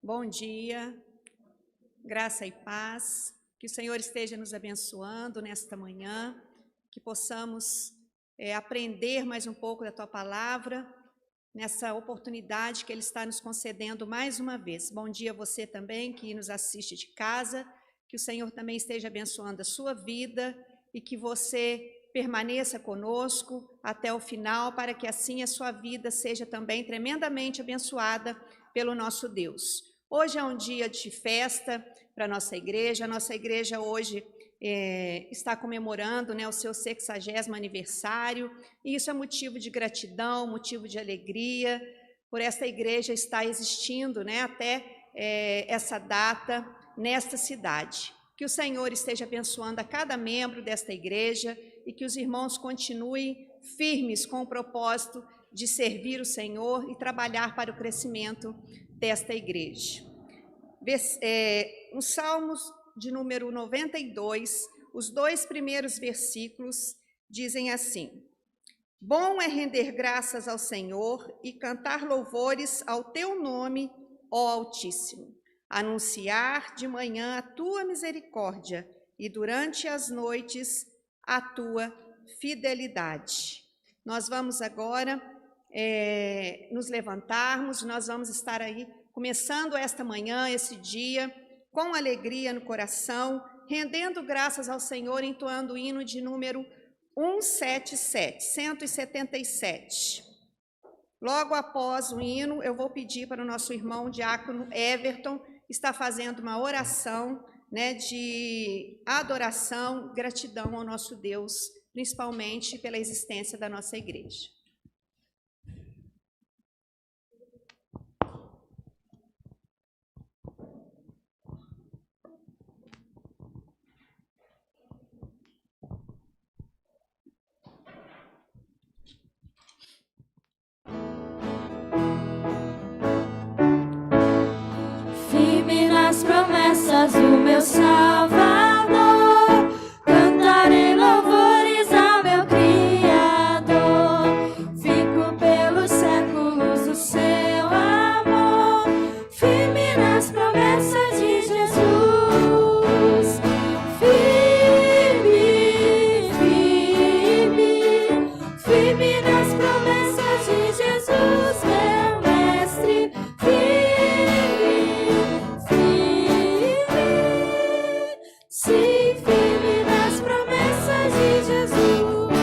Bom dia, graça e paz, que o Senhor esteja nos abençoando nesta manhã, que possamos aprender mais um pouco da Tua Palavra nessa oportunidade que Ele está nos concedendo mais uma vez. Bom dia a você também que nos assiste de casa, que o Senhor também esteja abençoando a sua vida e que você permaneça conosco até o final, para que assim a sua vida seja também tremendamente abençoada pelo nosso Deus. Hoje é um dia de festa para a nossa igreja hoje está comemorando, né, o seu 60º aniversário, e isso é motivo de gratidão, motivo de alegria, por esta igreja estar existindo, né, até essa data nesta cidade. Que o Senhor esteja abençoando a cada membro desta igreja e que os irmãos continuem firmes com o propósito de servir o Senhor e trabalhar para o crescimento desta igreja. Nos Salmos de número 92, os 2 primeiros versículos dizem assim: Bom é render graças ao Senhor e cantar louvores ao teu nome, ó Altíssimo. Anunciar de manhã a tua misericórdia e durante as noites a tua fidelidade. Nós vamos agora nos levantarmos, nós vamos estar aí começando esta manhã, esse dia, com alegria no coração, rendendo graças ao Senhor, entoando o hino de número 177. Logo após o hino, eu vou pedir para o nosso irmão diácono Everton está fazendo uma oração, né, de adoração, gratidão ao nosso Deus, principalmente pela existência da nossa igreja. Firme nas promessas do meu Salvador, cantarei louvores ao meu Criador. Fico pelos séculos do seu amor, firme nas promessas de Jesus. Firme, firme, firme nas promessas de Jesus, meu mestre. Sim, firme nas promessas de Jesus,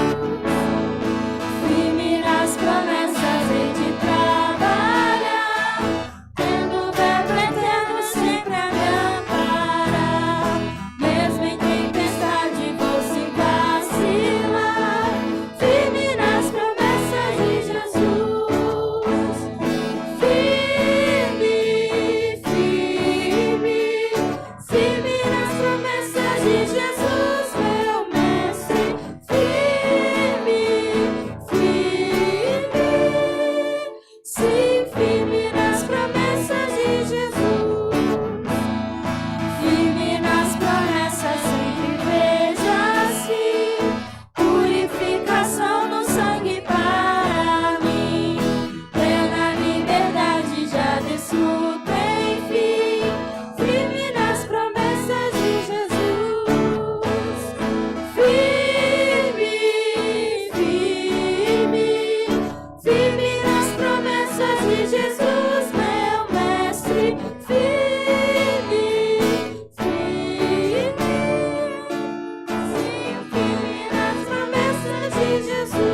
firme nas promessas hei de trabalhar, tendo o verbo eterno sempre a me amparar, mesmo em tempestade vou sem vacilar, firme nas promessas de Jesus, firme, firme, firme nas promessas de Jesus, meu mestre, firme, firme, sim, firme nas promessas de Jesus, firme nas promessas sempre vejo assim, purificação no sangue para mim, plena liberdade já desfruto enfim, firme nas promessas de Jesus, firme, firme, firme nas promessas de Jesus, meu mestre, firme, firme, sim, firme nas promessas de Jesus.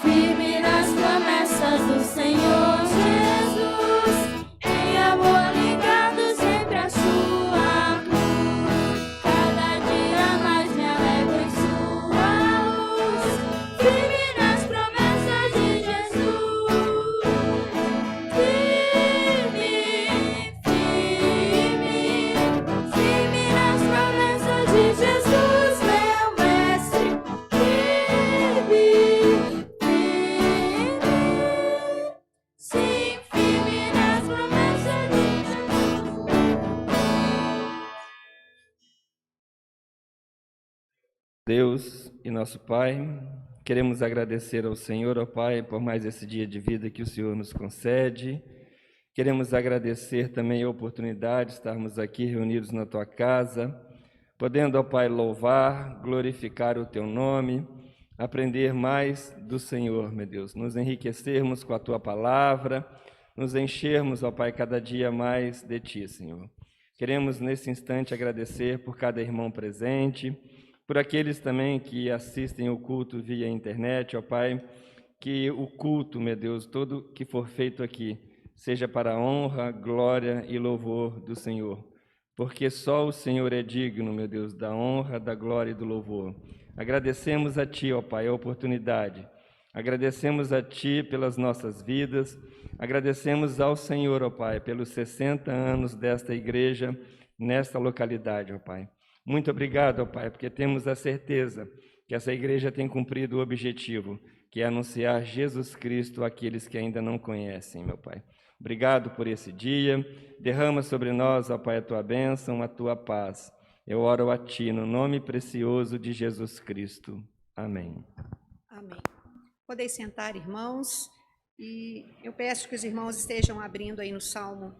Firme nas promessas do Senhor Jesus, em amor ligado sempre à sua cruz. Cada dia mais me alegro em sua luz. Firme nas promessas de Jesus. Firme, firme, firme nas promessas de Jesus, meu mestre. Firme, sim, firme nas promessas de Jesus. Deus e nosso Pai, queremos agradecer ao Senhor, ó Pai, por mais esse dia de vida que o Senhor nos concede. Queremos agradecer também a oportunidade de estarmos aqui reunidos na Tua casa, podendo, ó Pai, louvar, glorificar o Teu nome, aprender mais do Senhor, meu Deus, nos enriquecermos com a Tua palavra, nos enchermos, ó Pai, cada dia mais de Ti, Senhor. Queremos, nesse instante, agradecer por cada irmão presente, por aqueles também que assistem o culto via internet, ó Pai, que o culto, meu Deus, todo que for feito aqui, seja para a honra, glória e louvor do Senhor. Porque só o Senhor é digno, meu Deus, da honra, da glória e do louvor. Agradecemos a Ti, ó Pai, a oportunidade. Agradecemos a Ti pelas nossas vidas. Agradecemos ao Senhor, ó Pai, pelos 60 anos desta igreja, nesta localidade, ó Pai. Muito obrigado, ó Pai, porque temos a certeza que essa igreja tem cumprido o objetivo, que é anunciar Jesus Cristo àqueles que ainda não conhecem, meu Pai. Obrigado por esse dia. Derrama sobre nós, ó Pai, a Tua bênção, a Tua paz. Eu oro a Ti, no nome precioso de Jesus Cristo. Amém. Amém. Podeis sentar, irmãos, e eu peço que os irmãos estejam abrindo aí no Salmo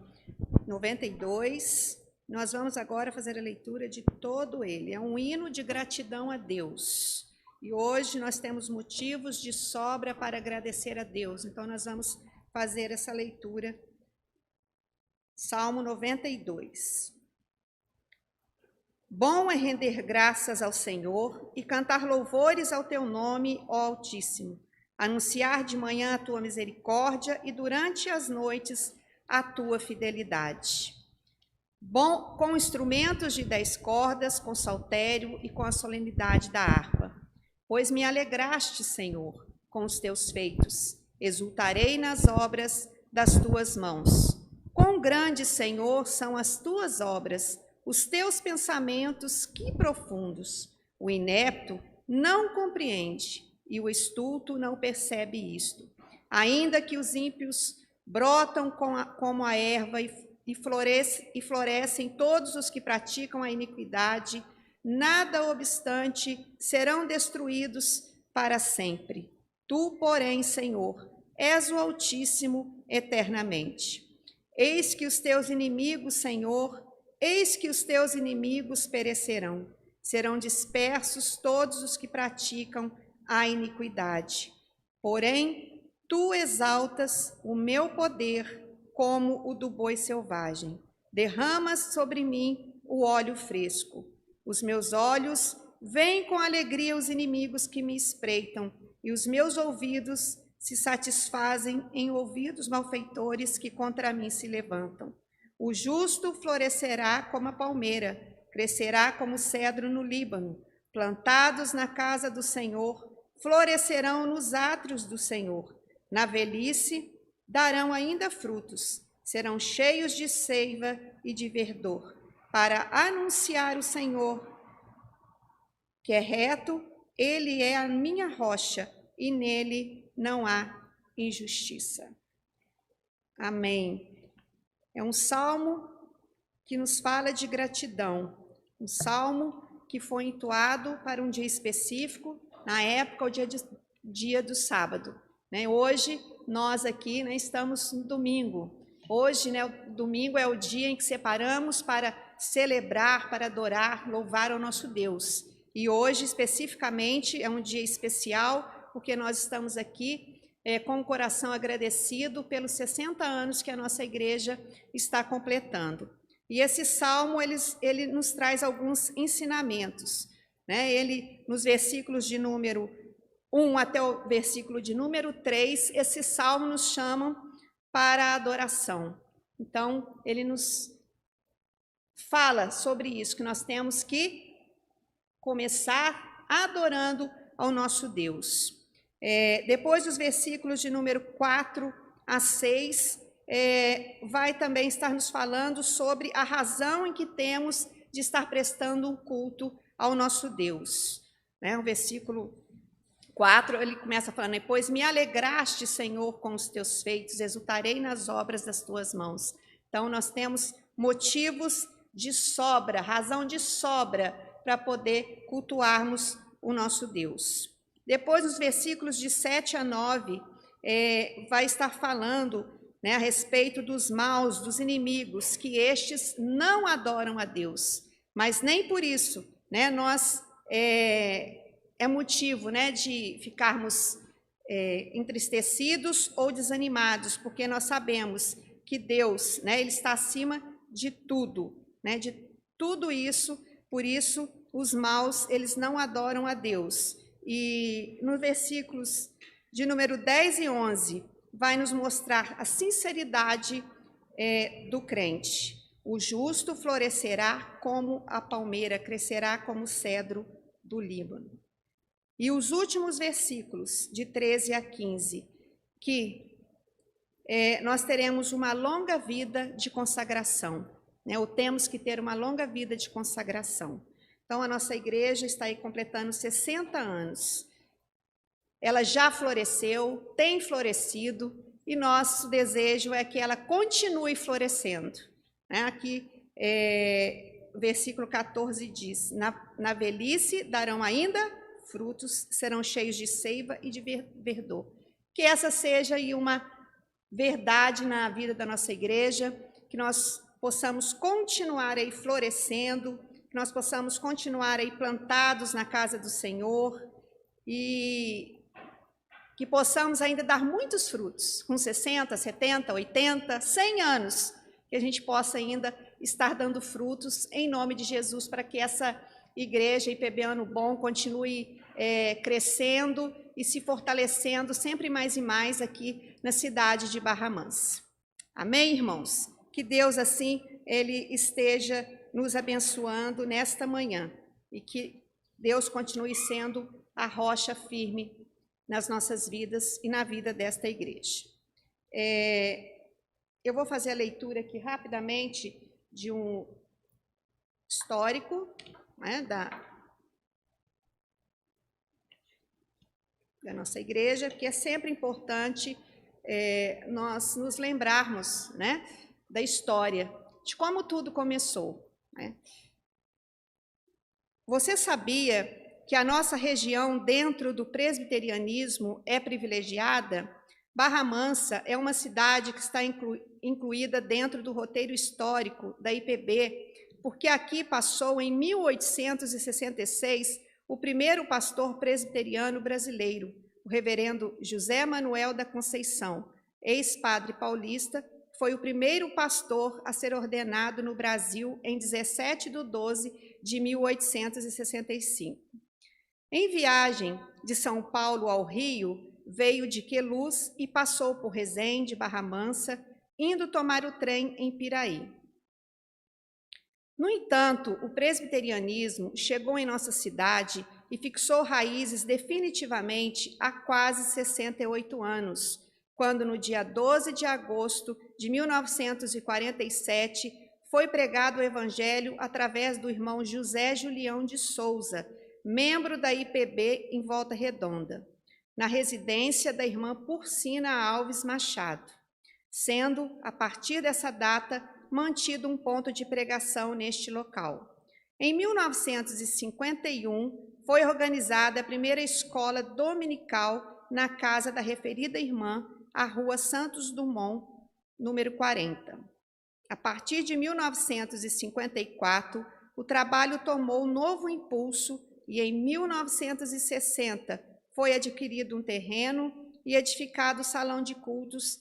92. Nós vamos agora fazer a leitura de todo ele. É um hino de gratidão a Deus. E hoje nós temos motivos de sobra para agradecer a Deus. Então nós vamos fazer essa leitura. Salmo 92. Bom é render graças ao Senhor e cantar louvores ao teu nome, ó Altíssimo. Anunciar de manhã a tua misericórdia e durante as noites a tua fidelidade. Bom, com instrumentos de 10 cordas, com saltério e com a solenidade da harpa. Pois me alegraste, Senhor, com os teus feitos. Exultarei nas obras das tuas mãos. Quão grandes, Senhor, são as tuas obras, os teus pensamentos, que profundos. O inepto não compreende e o estulto não percebe isto. Ainda que os ímpios brotam como a erva e florescem todos os que praticam a iniquidade, nada obstante, serão destruídos para sempre. Tu, porém, Senhor, és o Altíssimo eternamente. Eis que os teus inimigos, Senhor, eis que os teus inimigos perecerão. Serão dispersos todos os que praticam a iniquidade. Porém, tu exaltas o meu poder como o do boi selvagem. Derramas sobre mim o óleo fresco. Os meus olhos veem com alegria os inimigos que me espreitam, e os meus ouvidos se satisfazem em ouvir dos malfeitores que contra mim se levantam. O justo florescerá como a palmeira, crescerá como o cedro no Líbano. Plantados na casa do Senhor, florescerão nos átrios do Senhor. Na velhice darão ainda frutos, serão cheios de seiva e de verdor, para anunciar o Senhor, que é reto, ele é a minha rocha, e nele não há injustiça. Amém. É um salmo que nos fala de gratidão, um salmo que foi entoado para um dia específico, na época, o dia do sábado. Hoje, nós aqui estamos no domingo. Hoje, o domingo é o dia em que separamos para celebrar, para adorar, louvar ao nosso Deus. E hoje, especificamente, é um dia especial, porque nós estamos aqui com o coração agradecido pelos 60 anos que a nossa igreja está completando. E esse salmo, ele nos traz alguns ensinamentos. Ele, nos versículos de número 1 até o versículo de número 3, esse salmo nos chama para a adoração. Então, ele nos fala sobre isso, que nós temos que começar adorando ao nosso Deus. Depois dos versículos de número 4 a 6, vai também estar nos falando sobre a razão em que temos de estar prestando um culto ao nosso Deus. O versículo 4, ele começa falando: pois me alegraste, Senhor, com os teus feitos, exultarei nas obras das tuas mãos. Então, nós temos motivos de sobra, razão de sobra, para poder cultuarmos o nosso Deus. Depois, nos versículos de 7 a 9, vai estar falando a respeito dos maus, dos inimigos, que estes não adoram a Deus. mas nem por isso, né, nós é motivo, né, de ficarmos entristecidos ou desanimados, porque nós sabemos que Deus, né, Ele está acima de tudo, né, de tudo isso. Por isso, os maus, eles não adoram a Deus. E nos versículos de número 10 e 11, vai nos mostrar a sinceridade do crente. O justo florescerá como a palmeira, crescerá como o cedro do Líbano. E os últimos versículos, de 13 a 15, que nós teremos uma longa vida de consagração, né? Ou temos que ter uma longa vida de consagração. Então, a nossa igreja está aí completando 60 anos. Ela já floresceu, tem florescido, e nosso desejo é que ela continue florescendo, né? Aqui, versículo 14 diz: na velhice darão ainda frutos, serão cheios de seiva e de verdor. Que essa seja aí uma verdade na vida da nossa igreja, que nós possamos continuar aí florescendo, que nós possamos continuar aí plantados na casa do Senhor e que possamos ainda dar muitos frutos, com 60, 70, 80, 100 anos, que a gente possa ainda estar dando frutos em nome de Jesus, para que essa igreja IPB Ano Bom continue crescendo e se fortalecendo sempre mais e mais aqui na cidade de Barra Mansa. Amém, irmãos? Que Deus, assim, Ele esteja nos abençoando nesta manhã e que Deus continue sendo a rocha firme nas nossas vidas e na vida desta igreja. Eu vou fazer a leitura aqui rapidamente de um histórico, né, da nossa igreja, porque é sempre importante nós nos lembrarmos, né, da história, de como tudo começou, né? Você sabia que a nossa região dentro do presbiterianismo é privilegiada? Barra Mansa é uma cidade que está incluída dentro do roteiro histórico da IPB, porque aqui passou em 1866 o primeiro pastor presbiteriano brasileiro, o reverendo José Manuel da Conceição, ex-padre paulista, foi o primeiro pastor a ser ordenado no Brasil em 17 de 12 de 1865. Em viagem de São Paulo ao Rio, veio de Queluz e passou por Resende, Barra Mansa, indo tomar o trem em Piraí. No entanto, o presbiterianismo chegou em nossa cidade e fixou raízes definitivamente há quase 68 anos, quando no dia 12 de agosto de 1947 foi pregado o evangelho através do irmão José Julião de Souza, membro da IPB em Volta Redonda, na residência da irmã Porcina Alves Machado, sendo, a partir dessa data, mantido um ponto de pregação neste local. Em 1951, foi organizada a primeira escola dominical na casa da referida irmã, a Rua Santos Dumont, número 40. A partir de 1954, o trabalho tomou um novo impulso e em 1960 foi adquirido um terreno e edificado o salão de cultos,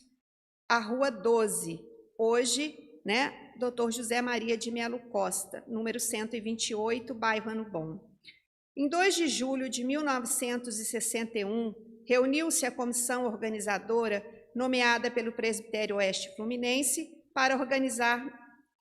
a Rua 12, hoje, né, Dr. José Maria de Melo Costa, número 128, bairro Ano Bom. Em 2 de julho de 1961, reuniu-se a comissão organizadora nomeada pelo Presbitério Oeste Fluminense para organizar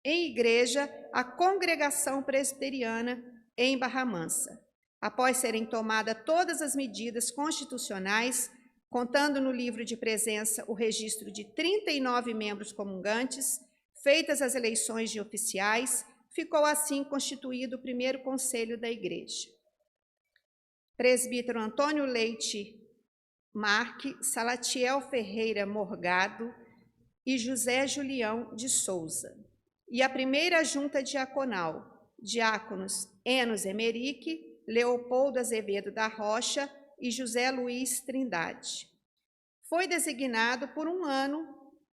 em igreja a congregação presbiteriana em Barra Mansa. Após serem tomadas todas as medidas constitucionais, contando no livro de presença o registro de 39 membros comungantes, feitas as eleições de oficiais, ficou assim constituído o primeiro conselho da igreja. Presbítero Antônio Leite Marque, Salatiel Ferreira Morgado e José Julião de Souza. E a primeira junta diaconal, diáconos Enos Emerique, Leopoldo Azevedo da Rocha e José Luiz Trindade. Foi designado por um ano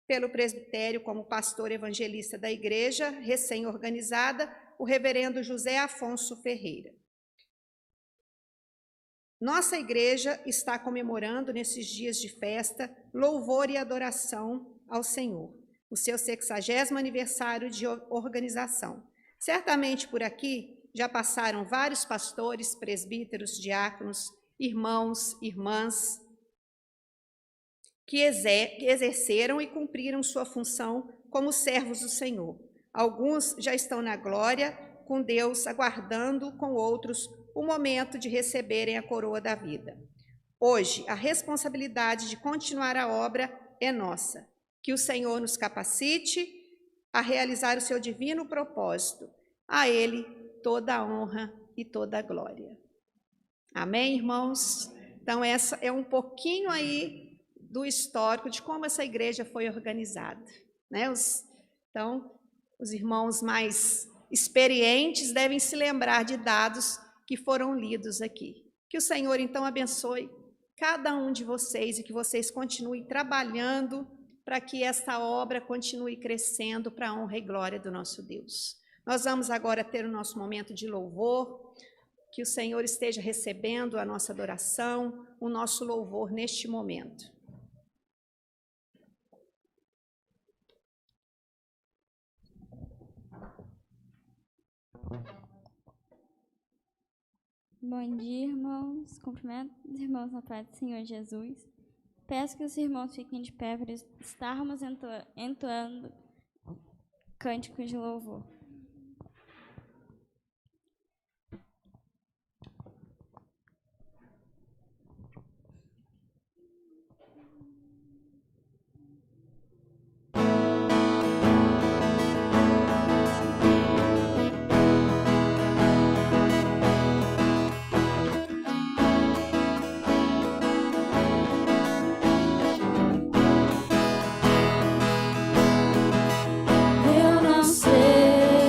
pelo presbitério como pastor evangelista da igreja, recém-organizada, o reverendo José Afonso Ferreira. Nossa igreja está comemorando nesses dias de festa louvor e adoração ao Senhor, o seu 60º aniversário de organização. Certamente por aqui já passaram vários pastores, presbíteros, diáconos, irmãos, irmãs, que exerceram e cumpriram sua função como servos do Senhor. Alguns já estão na glória com Deus, aguardando com outros o momento de receberem a coroa da vida. Hoje, a responsabilidade de continuar a obra é nossa. Que o Senhor nos capacite a realizar o seu divino propósito. A Ele toda a honra e toda a glória. Amém, irmãos? Então, essa é um pouquinho aí do histórico de como essa igreja foi organizada, né? Então, os irmãos mais experientes devem se lembrar de dados que foram lidos aqui. Que o Senhor, então, abençoe cada um de vocês e que vocês continuem trabalhando para que esta obra continue crescendo para a honra e glória do nosso Deus. Nós vamos agora ter o nosso momento de louvor, que o Senhor esteja recebendo a nossa adoração, o nosso louvor neste momento. Bom dia, irmãos. Cumprimento os irmãos na paz do Senhor Jesus. Peço que os irmãos fiquem de pé para estarmos entoando cânticos de louvor. Eu não sei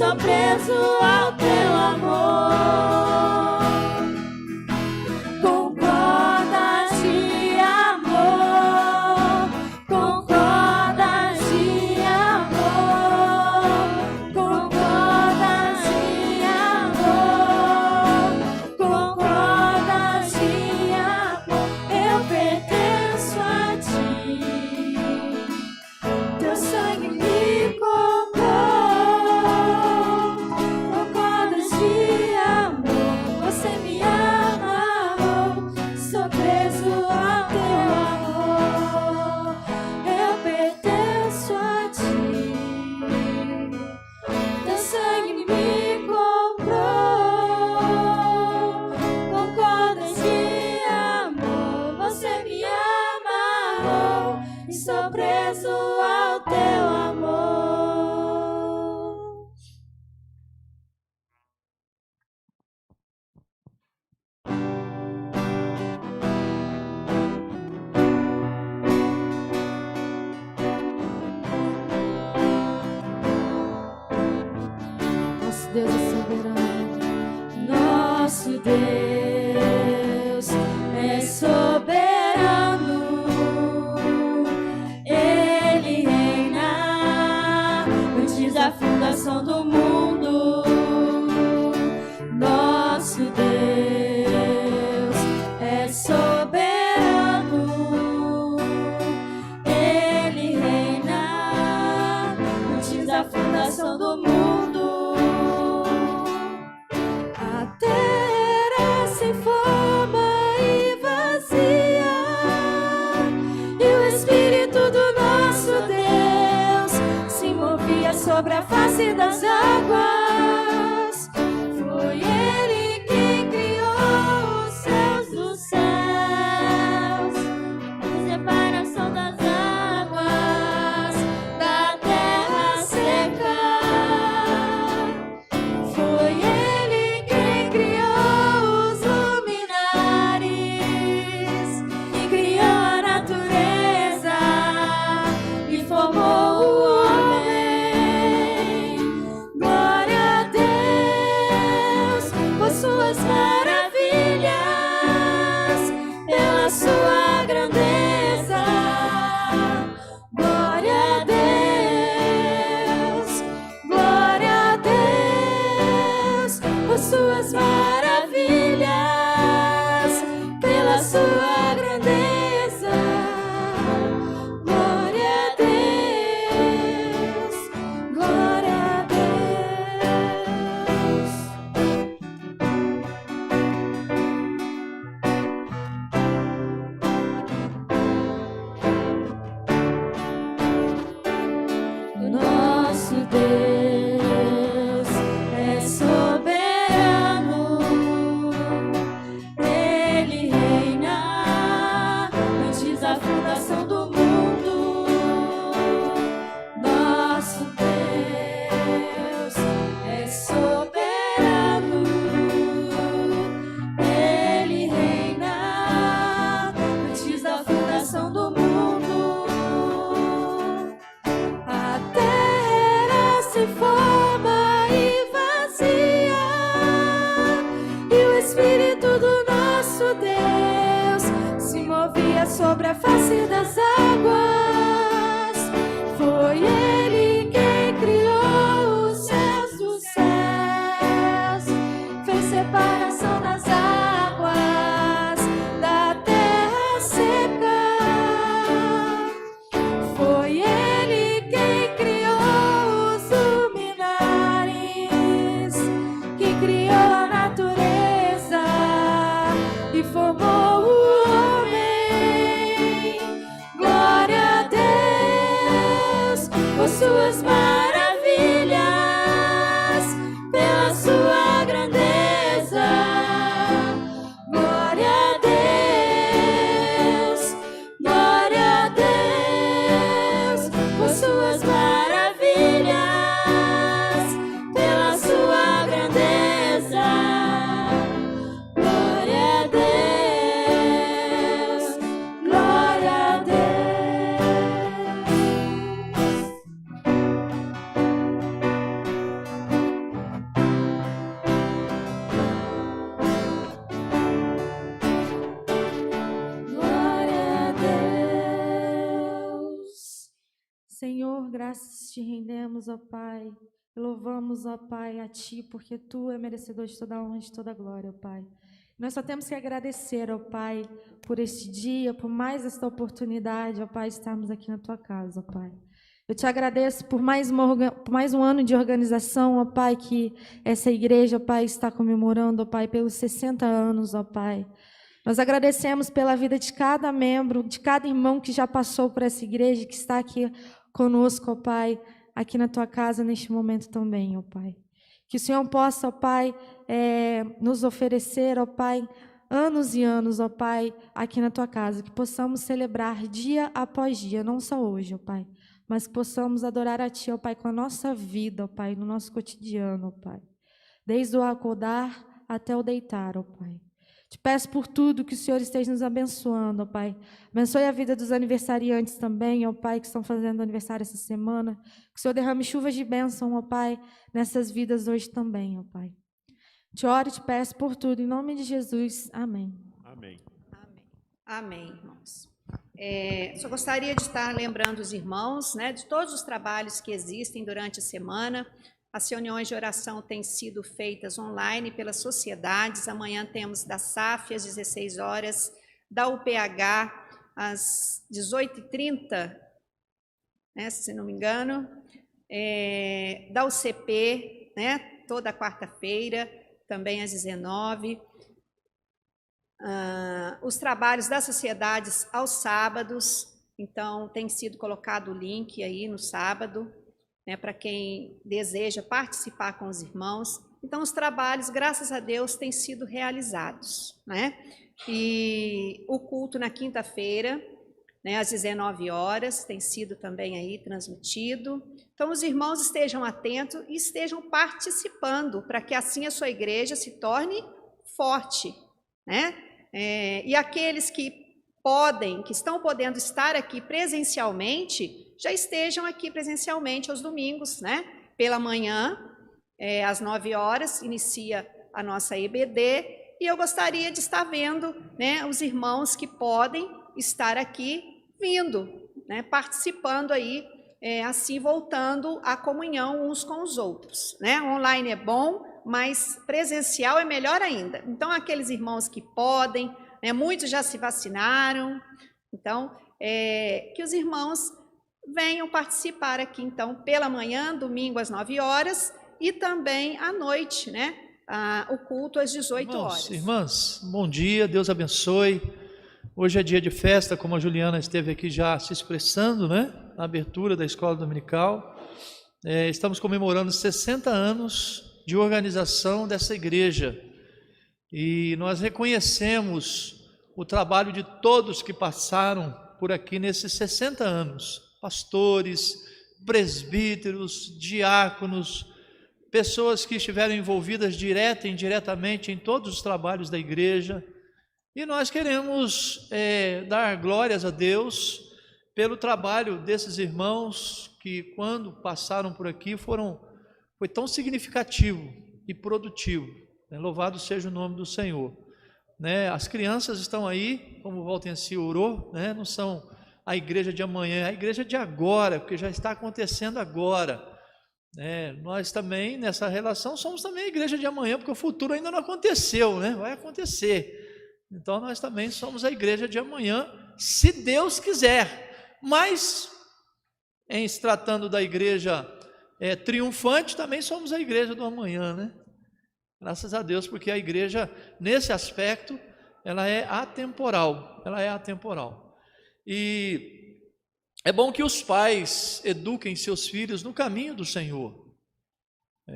sou preso ao teu amor. Com cordas de amor, com cordas de amor, com cordas de amor, com cordas de amor, eu pertenço a ti. Teu sangue me comprou com cordas de amor. Você me amarrou, sou preso ao teu amor. Eu pertenço a ti. Teu sangue me comprou com cordas de amor. Você me amarrou e sou preso ao teu amor. Nosso Deus é soberano. Nosso Deus é soberano. Ele reina antes da fundação do mundo. Nosso Deus é soberano. Ele reina antes da fundação do mundo. A terra era sem forma e vazia, e o Espírito do nosso Deus se movia sobre a face das águas. Foi Ele quem criou os céus dos céus, a separação das águas da terra seca. Foi Ele quem criou os luminares e criou a natureza e formou o homem. Glória a Deus por suas maravilhas, pela sua grandeza. Glória a Deus, glória a Deus por suas maravilhas, pela sua grandeza. Glória a Deus, glória a Deus. Nosso Deus é soberano. Ele reina antes da fundação do mundo. Nosso Deus é soberano. Ele reina antes da fundação do mundo. A terra era sem forma e vazia, e o Espírito do nosso Deus se movia sobre a face das águas. Foi Ele quem criou os céus dos céus, fez separação das águas da terra seca. Foi Ele quem criou os luminares, que criou a natureza e formou o homem. Glória Senhor, graças te rendemos, ó Pai. Louvamos, ó Pai, a Ti, porque Tu é merecedor de toda a honra e de toda a glória, ó Pai. Nós só temos que agradecer, ó Pai, por este dia, por mais esta oportunidade, ó Pai, estarmos aqui na Tua casa, ó Pai. Eu te agradeço por mais um ano de organização, ó Pai, que essa igreja, ó Pai, está comemorando, ó Pai, pelos 60 anos, ó Pai. Nós agradecemos pela vida de cada membro, de cada irmão que já passou por essa igreja, que está aqui conosco, ó Pai, aqui na Tua casa neste momento também, ó Pai. Que o Senhor possa, ó Pai, nos oferecer, ó Pai, anos e anos, ó Pai, aqui na Tua casa, que possamos celebrar dia após dia, não só hoje, ó Pai, mas que possamos adorar a Ti, ó Pai, com a nossa vida, ó Pai, no nosso cotidiano, ó Pai. Desde o acordar até o deitar, ó Pai. Te peço por tudo que o Senhor esteja nos abençoando, ó Pai. Abençoe a vida dos aniversariantes também, ó Pai, que estão fazendo aniversário essa semana. Que o Senhor derrame chuvas de bênção, ó Pai, nessas vidas hoje também, ó Pai. Te oro e te peço por tudo, em nome de Jesus. Amém. Amém. Amém. Amém, irmãos. Só gostaria de estar lembrando os irmãos, né, de todos os trabalhos que existem durante a semana. As reuniões de oração têm sido feitas online pelas sociedades. Amanhã temos da SAF às 16 horas, da UPH às 18h30, né, se não me engano, da UCP, né, toda quarta-feira, também às 19h. Os trabalhos das sociedades aos sábados, então tem sido colocado o link aí no sábado, né, para quem deseja participar com os irmãos. Então os trabalhos, graças a Deus, têm sido realizados, né? E o culto na quinta-feira, né, às 19 horas, tem sido também aí transmitido. Então os irmãos estejam atentos e estejam participando, para que assim a sua igreja se torne forte, né? E aqueles que estão podendo estar aqui presencialmente, já estejam aqui presencialmente aos domingos, né? Pela manhã, às 9 horas, inicia a nossa EBD, e eu gostaria de estar vendo, né, os irmãos que podem estar aqui vindo, né, participando aí, assim voltando à comunhão uns com os outros, né? Online é bom, mas presencial é melhor ainda. Então, aqueles irmãos que podem, né, muitos já se vacinaram, então, que os irmãos venham participar aqui, então, pela manhã, domingo às 9 horas, e também à noite, né, o culto às 18 horas. Irmãs, bom dia, Deus abençoe. Hoje é dia de festa, como a Juliana esteve aqui já se expressando, né, na abertura da escola dominical. Estamos comemorando 60 anos de organização dessa igreja, e nós reconhecemos o trabalho de todos que passaram por aqui nesses 60 anos, pastores, presbíteros, diáconos, pessoas que estiveram envolvidas direta e indiretamente em todos os trabalhos da igreja, e nós queremos dar glórias a Deus pelo trabalho desses irmãos que, quando passaram por aqui, foi tão significativo e produtivo, né? Louvado seja o nome do Senhor, né? As crianças estão aí, como o Valtenci orou, né? Não são a igreja de amanhã, é a igreja de agora, porque já está acontecendo agora, né? Nós também, nessa relação, somos também a igreja de amanhã, porque o futuro ainda não aconteceu, né? Vai acontecer. Então nós também somos a igreja de amanhã, se Deus quiser. Mas, em se tratando da igreja triunfante, também somos a igreja do amanhã, né? Graças a Deus, porque a igreja, nesse aspecto, ela é atemporal, E é bom que os pais eduquem seus filhos no caminho do Senhor.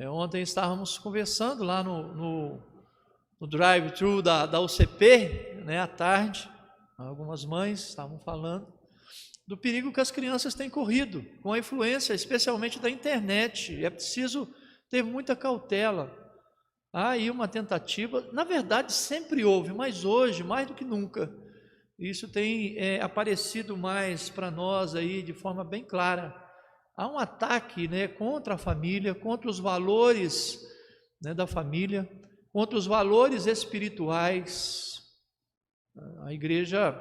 Ontem estávamos conversando lá no drive-thru da UCP, né, à tarde, algumas mães estavam falando do perigo que as crianças têm corrido com a influência, especialmente da internet. É preciso ter muita cautela. Há aí uma tentativa, na verdade sempre houve, mas hoje, mais do que nunca, isso tem aparecido mais para nós aí de forma bem clara. Há um ataque, né, contra a família, contra os valores, né, da família, contra os valores espirituais. A igreja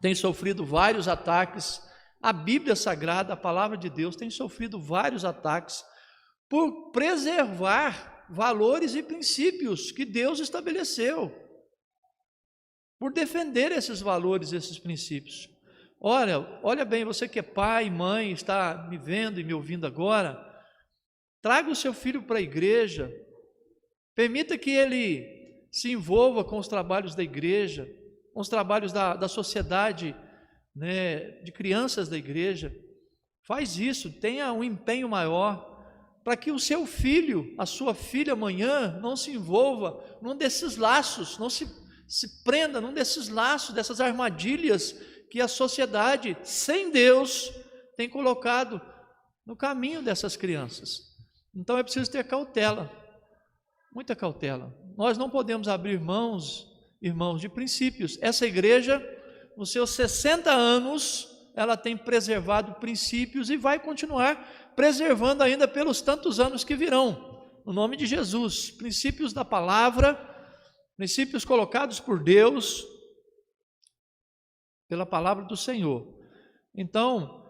tem sofrido vários ataques A Bíblia Sagrada, a palavra de Deus, tem sofrido vários ataques por preservar valores e princípios que Deus estabeleceu, por defender esses valores, esses princípios. Olha bem, você que é pai, mãe, está me vendo e me ouvindo agora, traga o seu filho para a igreja, permita que ele se envolva com os trabalhos da igreja, com os trabalhos da sociedade, né, de crianças da igreja. Faz isso, tenha um empenho maior, para que o seu filho, a sua filha amanhã, não se envolva num desses laços, não se prenda num desses laços, dessas armadilhas que a sociedade, sem Deus, tem colocado no caminho dessas crianças. Então é preciso ter cautela, muita cautela. Nós não podemos abrir mãos, irmãos, de princípios. Essa igreja, nos seus 60 anos, ela tem preservado princípios e vai continuar preservando ainda pelos tantos anos que virão, no nome de Jesus. Princípios da palavra, princípios colocados por Deus, pela palavra do Senhor. Então,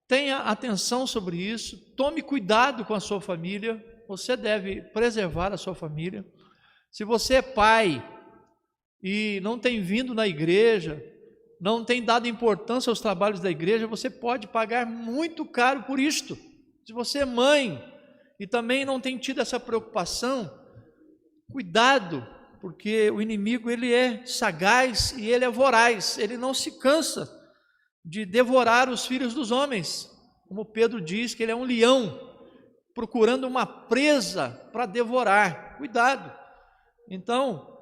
tenha atenção sobre isso, tome cuidado com a sua família, você deve preservar a sua família. Se você é pai e não tem vindo na igreja, não tem dado importância aos trabalhos da igreja, você pode pagar muito caro por isto. Se você é mãe e também não tem tido essa preocupação, cuidado, porque o inimigo ele é sagaz e ele é voraz, ele não se cansa de devorar os filhos dos homens, como Pedro diz que ele é um leão, procurando uma presa para devorar. Cuidado. Então,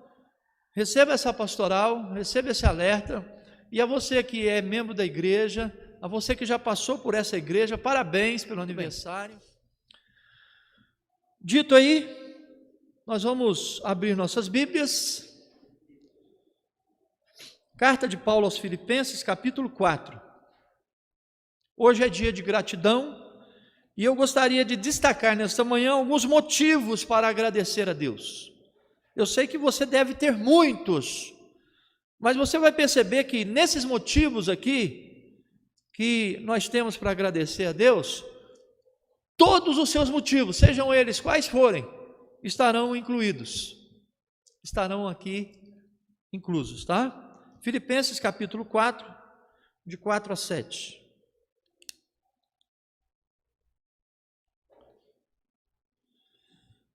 receba essa pastoral, receba esse alerta, e a você que é membro da igreja, a você que já passou por essa igreja, parabéns pelo aniversário. Dito aí, nós vamos abrir nossas Bíblias. Carta de Paulo aos Filipenses, capítulo 4. Hoje é dia de gratidão, e eu gostaria de destacar nesta manhã alguns motivos para agradecer a Deus. Eu sei que você deve ter muitos, mas você vai perceber que nesses motivos aqui, que nós temos para agradecer a Deus, todos os seus motivos, sejam eles quais forem, estarão incluídos, estarão aqui inclusos, tá? Filipenses capítulo 4, de 4 a 7.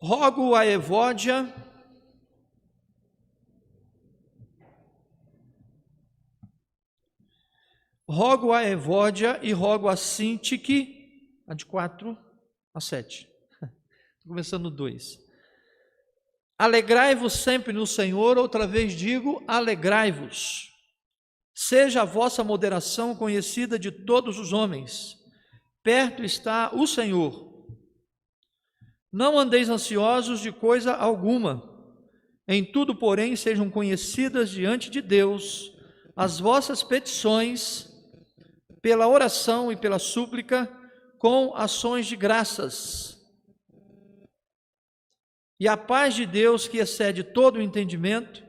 Rogo a Evódia, e rogo a Sintique, a de 4 a 7. Estou começando no 2. Alegrai-vos sempre no Senhor, outra vez digo, alegrai-vos. Seja a vossa moderação conhecida de todos os homens. Perto está o Senhor. Não andeis ansiosos de coisa alguma. Em tudo, porém, sejam conhecidas diante de Deus as vossas petições, pela oração e pela súplica, com ações de graças. E a paz de Deus, que excede todo o entendimento,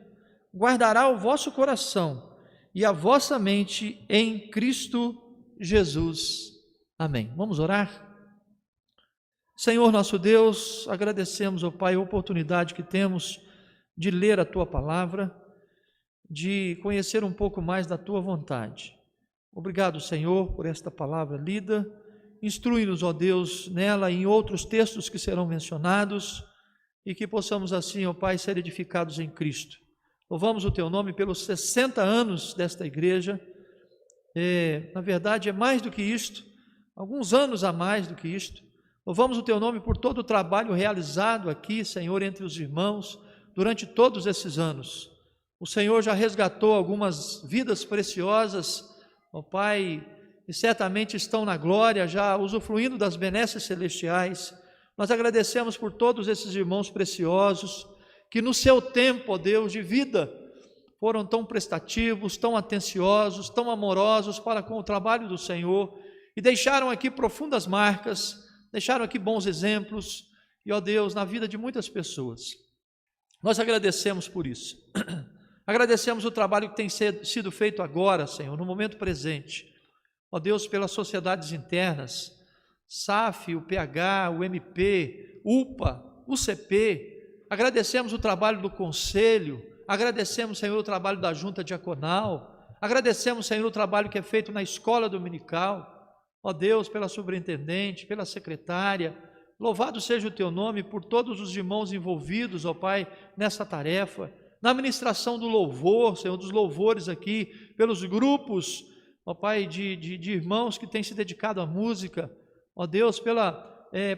guardará o vosso coração e a vossa mente em Cristo Jesus. Amém. Vamos orar? Senhor nosso Deus, agradecemos, ó Pai, a oportunidade que temos de ler a Tua palavra, de conhecer um pouco mais da Tua vontade. Obrigado, Senhor, por esta palavra lida. Instrui-nos, ó Deus, nela e em outros textos que serão mencionados, e que possamos assim, ó Pai, ser edificados em Cristo. Louvamos o Teu nome pelos 60 anos desta igreja. Na verdade, é mais do que isto, alguns anos a mais do que isto. Louvamos o Teu nome por todo o trabalho realizado aqui, Senhor, entre os irmãos, durante todos esses anos. O Senhor já resgatou algumas vidas preciosas, ó Pai, e certamente estão na glória, já usufruindo das benesses celestiais. Nós agradecemos por todos esses irmãos preciosos, que no seu tempo, ó Deus, de vida, foram tão prestativos, tão atenciosos, tão amorosos para com o trabalho do Senhor, e deixaram aqui profundas marcas, deixaram aqui bons exemplos, e ó Deus, na vida de muitas pessoas. Nós agradecemos por isso. Agradecemos o trabalho que tem sido feito agora, Senhor, no momento presente. ó Deus, pelas sociedades internas, SAF, o PH, o MP, UPA, UCP, agradecemos o trabalho do Conselho, agradecemos, Senhor, o trabalho da Junta Diaconal, agradecemos, Senhor, o trabalho que é feito na escola dominical, ó Deus, pela superintendente, pela secretária, louvado seja o Teu nome por todos os irmãos envolvidos, ó Pai, nessa tarefa, na administração do louvor, Senhor, dos louvores aqui, pelos grupos, ó Pai, de irmãos que têm se dedicado à música, ó Deus, pela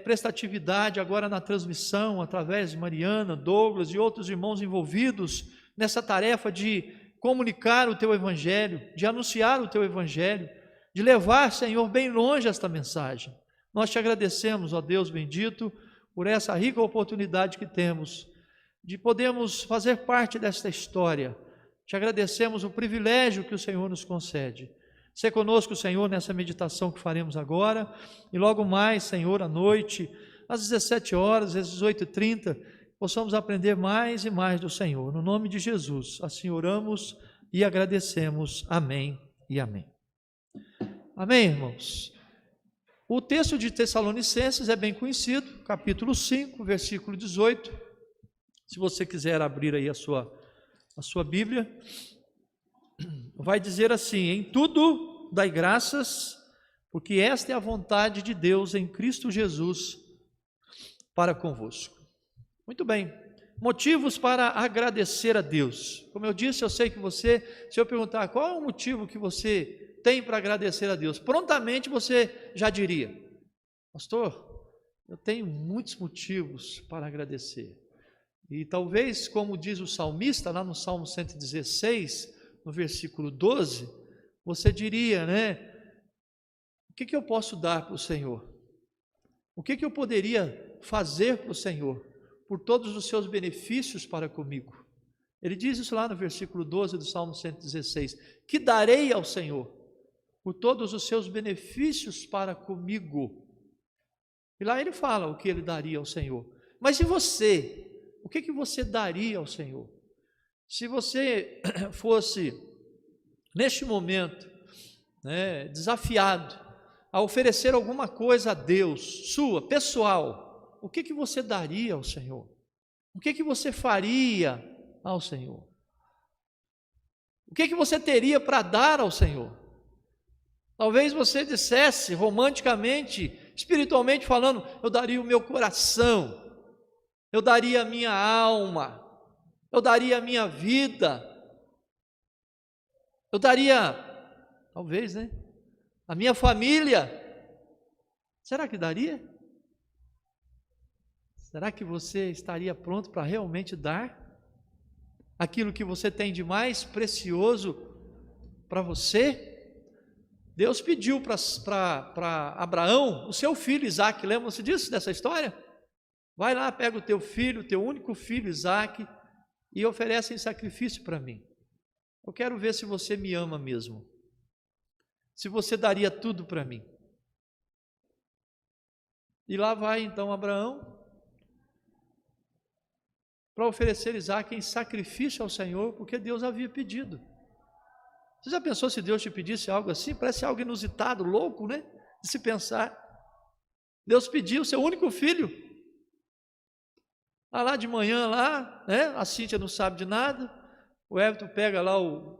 prestatividade agora na transmissão, através de Mariana, Douglas e outros irmãos envolvidos nessa tarefa de comunicar o Teu Evangelho, de anunciar o Teu Evangelho, de levar, Senhor, bem longe esta mensagem. Nós Te agradecemos, ó Deus bendito, por essa rica oportunidade que temos de podermos fazer parte desta história. Te agradecemos o privilégio que o Senhor nos concede. Sê conosco, Senhor, nessa meditação que faremos agora, e logo mais, Senhor, à noite, às 17 horas, às 18h30, possamos aprender mais e mais do Senhor. No nome de Jesus, assim oramos e agradecemos. Amém e amém. Amém, irmãos? O texto de Tessalonicenses é bem conhecido, capítulo 5, versículo 18. Se você quiser abrir aí a sua Bíblia, vai dizer assim: em tudo dai graças, porque esta é a vontade de Deus em Cristo Jesus para convosco. Muito bem, motivos para agradecer a Deus. Como eu disse, eu sei que se eu perguntar qual é o motivo que você tem para agradecer a Deus, prontamente você já diria: pastor, eu tenho muitos motivos para agradecer. E talvez, como diz o salmista, lá no Salmo 116, no versículo 12, você diria, né? O que eu posso dar para o Senhor? O que eu poderia fazer para o Senhor, por todos os seus benefícios para comigo? Ele diz isso lá no versículo 12 do Salmo 116, que darei ao Senhor, por todos os seus benefícios para comigo. E lá ele fala o que ele daria ao Senhor. Mas e você? O que você daria ao Senhor? Se você fosse, neste momento, né, desafiado a oferecer alguma coisa a Deus, sua, pessoal, o que você daria ao Senhor? O que você faria ao Senhor? O que você teria para dar ao Senhor? Talvez você dissesse, romanticamente, espiritualmente falando, eu daria o meu coração, eu daria a minha alma, eu daria a minha vida, eu daria, talvez, né, a minha família. Será que daria? Será que você estaria pronto para realmente dar aquilo que você tem de mais precioso para você? Deus pediu para Abraão o seu filho Isaque. Lembram-se disso, dessa história? Vai lá, pega o teu filho, o teu único filho Isaque, e oferece em sacrifício para mim. Eu quero ver se você me ama mesmo, se você daria tudo para mim. E lá vai então Abraão para oferecer Isaque em sacrifício ao Senhor, porque Deus havia pedido. Você já pensou se Deus te pedisse algo assim? Parece algo inusitado, louco, né? De se pensar. Deus pediu o seu único filho. Lá de manhã, lá, né? A Cíntia não sabe de nada. O Everton pega lá o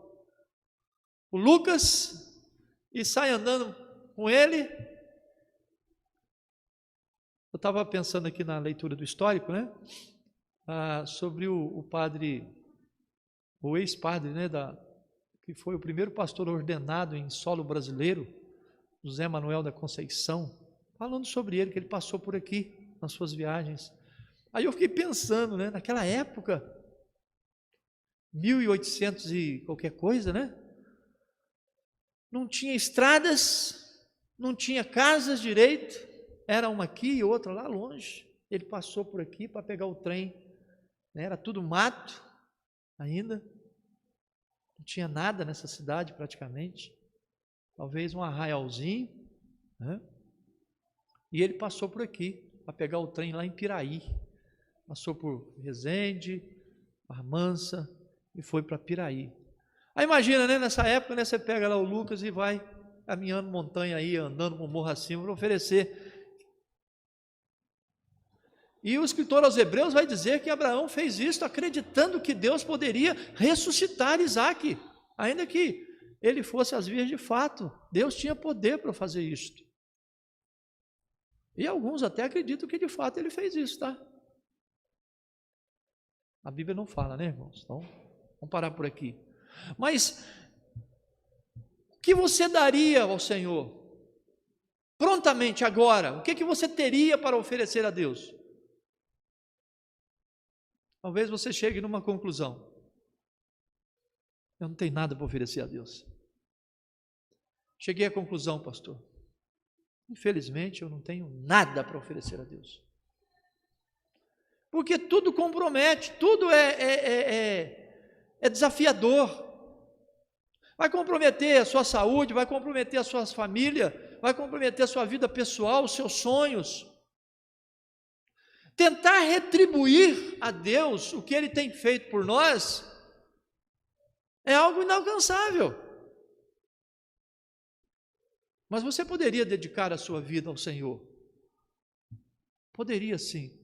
Lucas e sai andando com ele. Eu estava pensando aqui na leitura do histórico, né? Sobre o padre, o ex-padre, né? Que foi o primeiro pastor ordenado em solo brasileiro, José Manuel da Conceição, falando sobre ele, que ele passou por aqui nas suas viagens. Aí eu fiquei pensando, né, naquela época, 1800 e qualquer coisa, né? Não tinha estradas, não tinha casas direito, era uma aqui e outra lá longe. Ele passou por aqui para pegar o trem, né? Era tudo mato ainda, não tinha nada nessa cidade praticamente, talvez um arraialzinho, né? E ele passou por aqui para pegar o trem lá em Piraí. Passou por Resende, Armança e foi para Piraí. Aí imagina, né, nessa época, né, você pega lá o Lucas e vai caminhando montanha aí, andando por morro acima para oferecer. E o escritor aos Hebreus vai dizer que Abraão fez isso acreditando que Deus poderia ressuscitar Isaque, ainda que ele fosse às vias de fato. Deus tinha poder para fazer isto. E alguns até acreditam que de fato ele fez isso, tá? A Bíblia não fala, né, irmãos? Então, vamos parar por aqui. Mas, o que você daria ao Senhor? Prontamente, agora, o que você teria para oferecer a Deus? Talvez você chegue numa conclusão. Eu não tenho nada para oferecer a Deus. Cheguei à conclusão, pastor. Infelizmente, eu não tenho nada para oferecer a Deus. Porque tudo compromete, tudo é desafiador. Vai comprometer a sua saúde, vai comprometer a sua família, vai comprometer a sua vida pessoal, os seus sonhos. Tentar retribuir a Deus o que Ele tem feito por nós é algo inalcançável. Mas você poderia dedicar a sua vida ao Senhor? Poderia sim.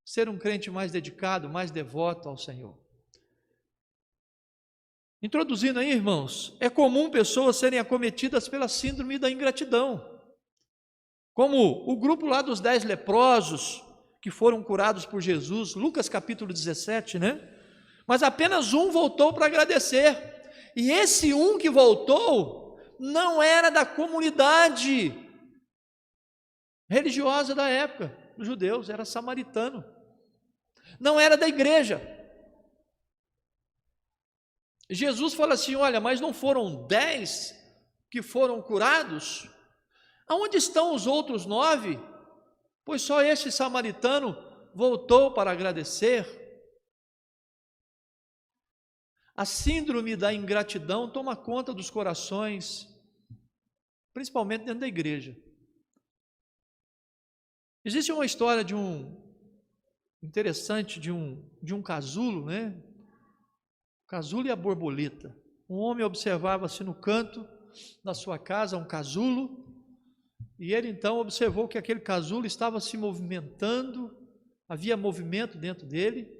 Ser um crente mais dedicado, mais devoto ao Senhor. Introduzindo aí, irmãos, é comum pessoas serem acometidas pela síndrome da ingratidão. Como o grupo lá dos 10 leprosos, que foram curados por Jesus, Lucas capítulo 17, né? Mas apenas um voltou para agradecer. E esse um que voltou não era da comunidade religiosa da época dos judeus, era samaritano. Não era da igreja. Jesus fala assim: olha, mas não foram 10 que foram curados? Aonde estão os outros 9? Pois só este samaritano voltou para agradecer. A síndrome da ingratidão toma conta dos corações, principalmente dentro da igreja. Existe uma história interessante de um casulo, né? O casulo e a borboleta. Um homem observava-se no canto da sua casa um casulo, e ele então observou que aquele casulo estava se movimentando, havia movimento dentro dele,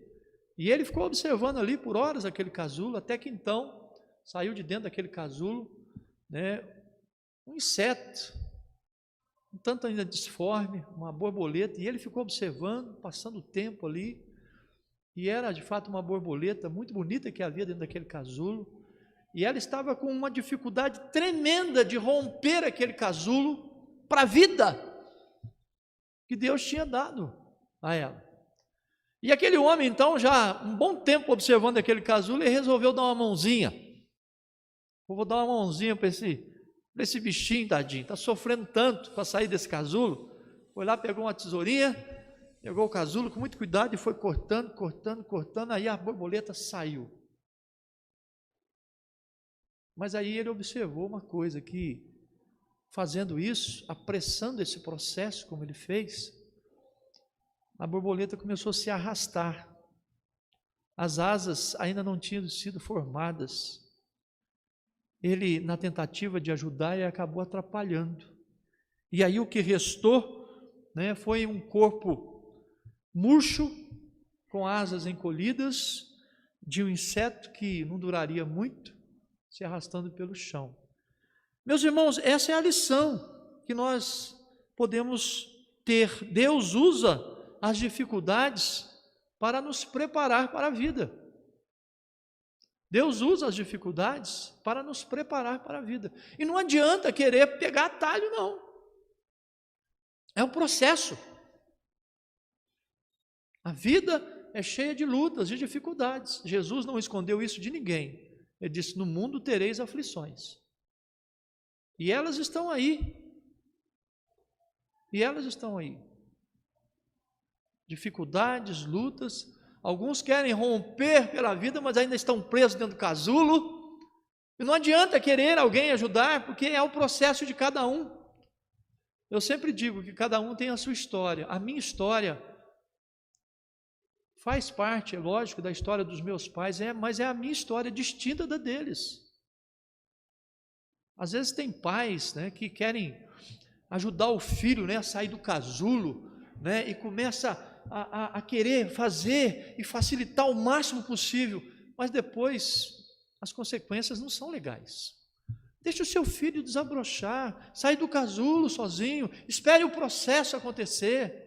e ele ficou observando ali por horas aquele casulo, até que então saiu de dentro daquele casulo, né, um inseto, um tanto ainda disforme, uma borboleta, e ele ficou observando, passando o tempo ali, e era de fato uma borboleta muito bonita que havia dentro daquele casulo, e ela estava com uma dificuldade tremenda de romper aquele casulo para a vida que Deus tinha dado a ela. E aquele homem então, já um bom tempo observando aquele casulo, ele resolveu dar uma mãozinha. Vou dar uma mãozinha para esse bichinho, tadinho, está sofrendo tanto para sair desse casulo. Foi lá, pegou uma tesourinha, pegou o casulo com muito cuidado e foi cortando, aí a borboleta saiu. Mas aí ele observou uma coisa, que fazendo isso, apressando esse processo como ele fez, a borboleta começou a se arrastar. As asas ainda não tinham sido formadas. Ele, na tentativa de ajudar, ele acabou atrapalhando. E aí o que restou, né, foi um corpo murcho, com asas encolhidas, de um inseto que não duraria muito, se arrastando pelo chão. Meus irmãos, essa é a lição que nós podemos ter. Deus usa as dificuldades para nos preparar para a vida. Deus usa as dificuldades para nos preparar para a vida. E não adianta querer pegar atalho, não. É um processo. A vida é cheia de lutas, de dificuldades. Jesus não escondeu isso de ninguém. Ele disse: no mundo tereis aflições. E elas estão aí. E elas estão aí. Dificuldades, lutas. Alguns querem romper pela vida, mas ainda estão presos dentro do casulo. E não adianta querer alguém ajudar, porque é o processo de cada um. Eu sempre digo que cada um tem a sua história. A minha história faz parte, é lógico, da história dos meus pais, mas é a minha história distinta da deles. Às vezes tem pais, né, que querem ajudar o filho, né, a sair do casulo, né, e começa a querer fazer e facilitar o máximo possível, mas depois as consequências não são legais. Deixe o seu filho desabrochar, sair do casulo sozinho, espere o processo acontecer.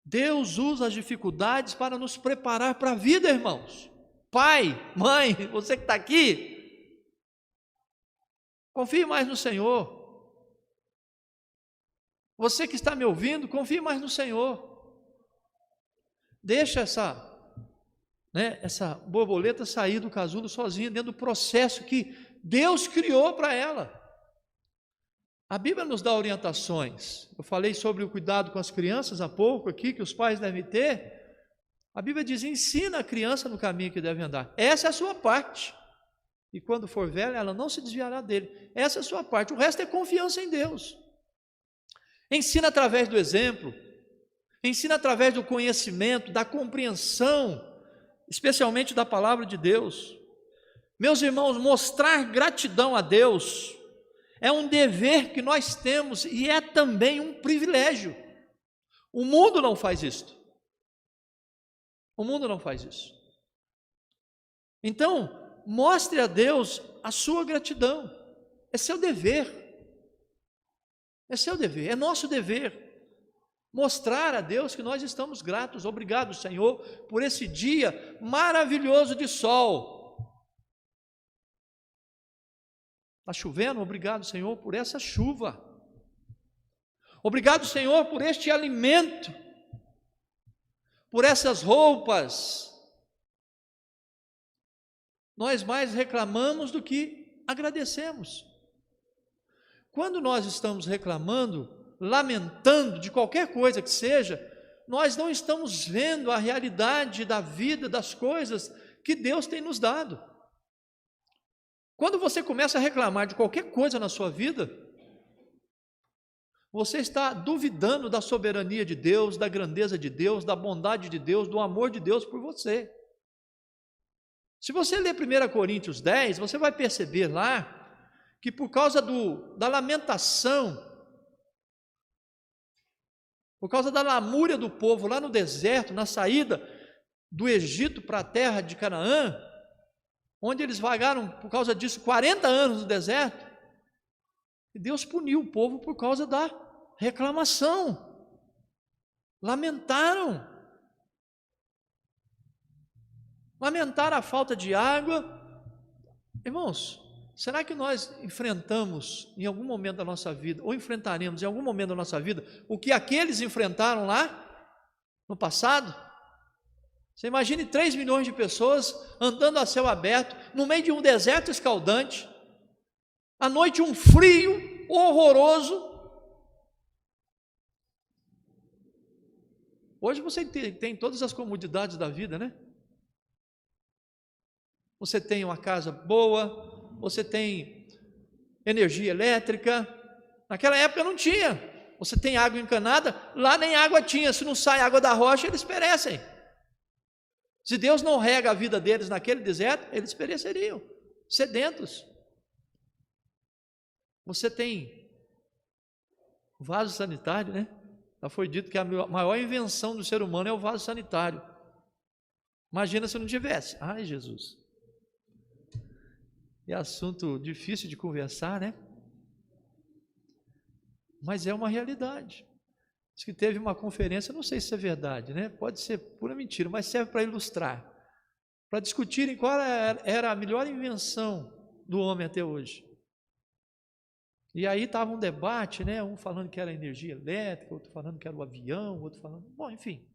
Deus usa as dificuldades para nos preparar para a vida, irmãos. Pai, mãe, você que está aqui, confie mais no Senhor. Você que está me ouvindo, confie mais no Senhor. Deixa essa borboleta sair do casulo sozinha, dentro do processo que Deus criou para ela. A Bíblia nos dá orientações. Eu falei sobre o cuidado com as crianças há pouco aqui, que os pais devem ter. A Bíblia diz: ensina a criança no caminho que deve andar. Essa é a sua parte. E quando for velha, ela não se desviará dele. Essa é a sua parte. O resto é confiança em Deus. Ensina através do exemplo, ensina através do conhecimento, da compreensão, especialmente da palavra de Deus. Meus irmãos, mostrar gratidão a Deus é um dever que nós temos e é também um privilégio. O mundo não faz isto. O mundo não faz isso. Então, mostre a Deus a sua gratidão. É seu dever. É seu dever, é nosso dever. Mostrar a Deus que nós estamos gratos. Obrigado, Senhor, por esse dia maravilhoso de sol. Está chovendo? Obrigado, Senhor, por essa chuva. Obrigado, Senhor, por este alimento, por essas roupas. Nós mais reclamamos do que agradecemos. Quando nós estamos reclamando, lamentando de qualquer coisa que seja, nós não estamos vendo a realidade da vida, das coisas que Deus tem nos dado. Quando você começa a reclamar de qualquer coisa na sua vida, você está duvidando da soberania de Deus, da grandeza de Deus, da bondade de Deus, do amor de Deus por você. Se você ler 1 Coríntios 10, você vai perceber lá que por causa da lamentação, por causa da lamúria do povo lá no deserto, na saída do Egito para a terra de Canaã, onde eles vagaram por causa disso 40 anos no deserto, e Deus puniu o povo por causa da reclamação. Lamentaram a falta de água. Irmãos, será que nós enfrentamos em algum momento da nossa vida, ou enfrentaremos em algum momento da nossa vida, o que aqueles enfrentaram lá no passado? Você imagine 3 milhões de pessoas andando a céu aberto, no meio de um deserto escaldante, à noite um frio horroroso. Hoje você tem todas as comodidades da vida, né? Você tem uma casa boa, você tem energia elétrica. Naquela época não tinha. Você tem água encanada, lá nem água tinha. Se não sai água da rocha, eles perecem. Se Deus não rega a vida deles naquele deserto, eles pereceriam, sedentos. Você tem vaso sanitário, né? Já foi dito que a maior invenção do ser humano é o vaso sanitário. Imagina se não tivesse. Ai, Jesus. É assunto difícil de conversar, né? Mas é uma realidade. Diz que teve uma conferência, não sei se é verdade, né? Pode ser pura mentira, mas serve para ilustrar, para discutirem qual era a melhor invenção do homem até hoje. E aí estava um debate, né? Um falando que era energia elétrica, outro falando que era o avião, outro falando... Bom, enfim.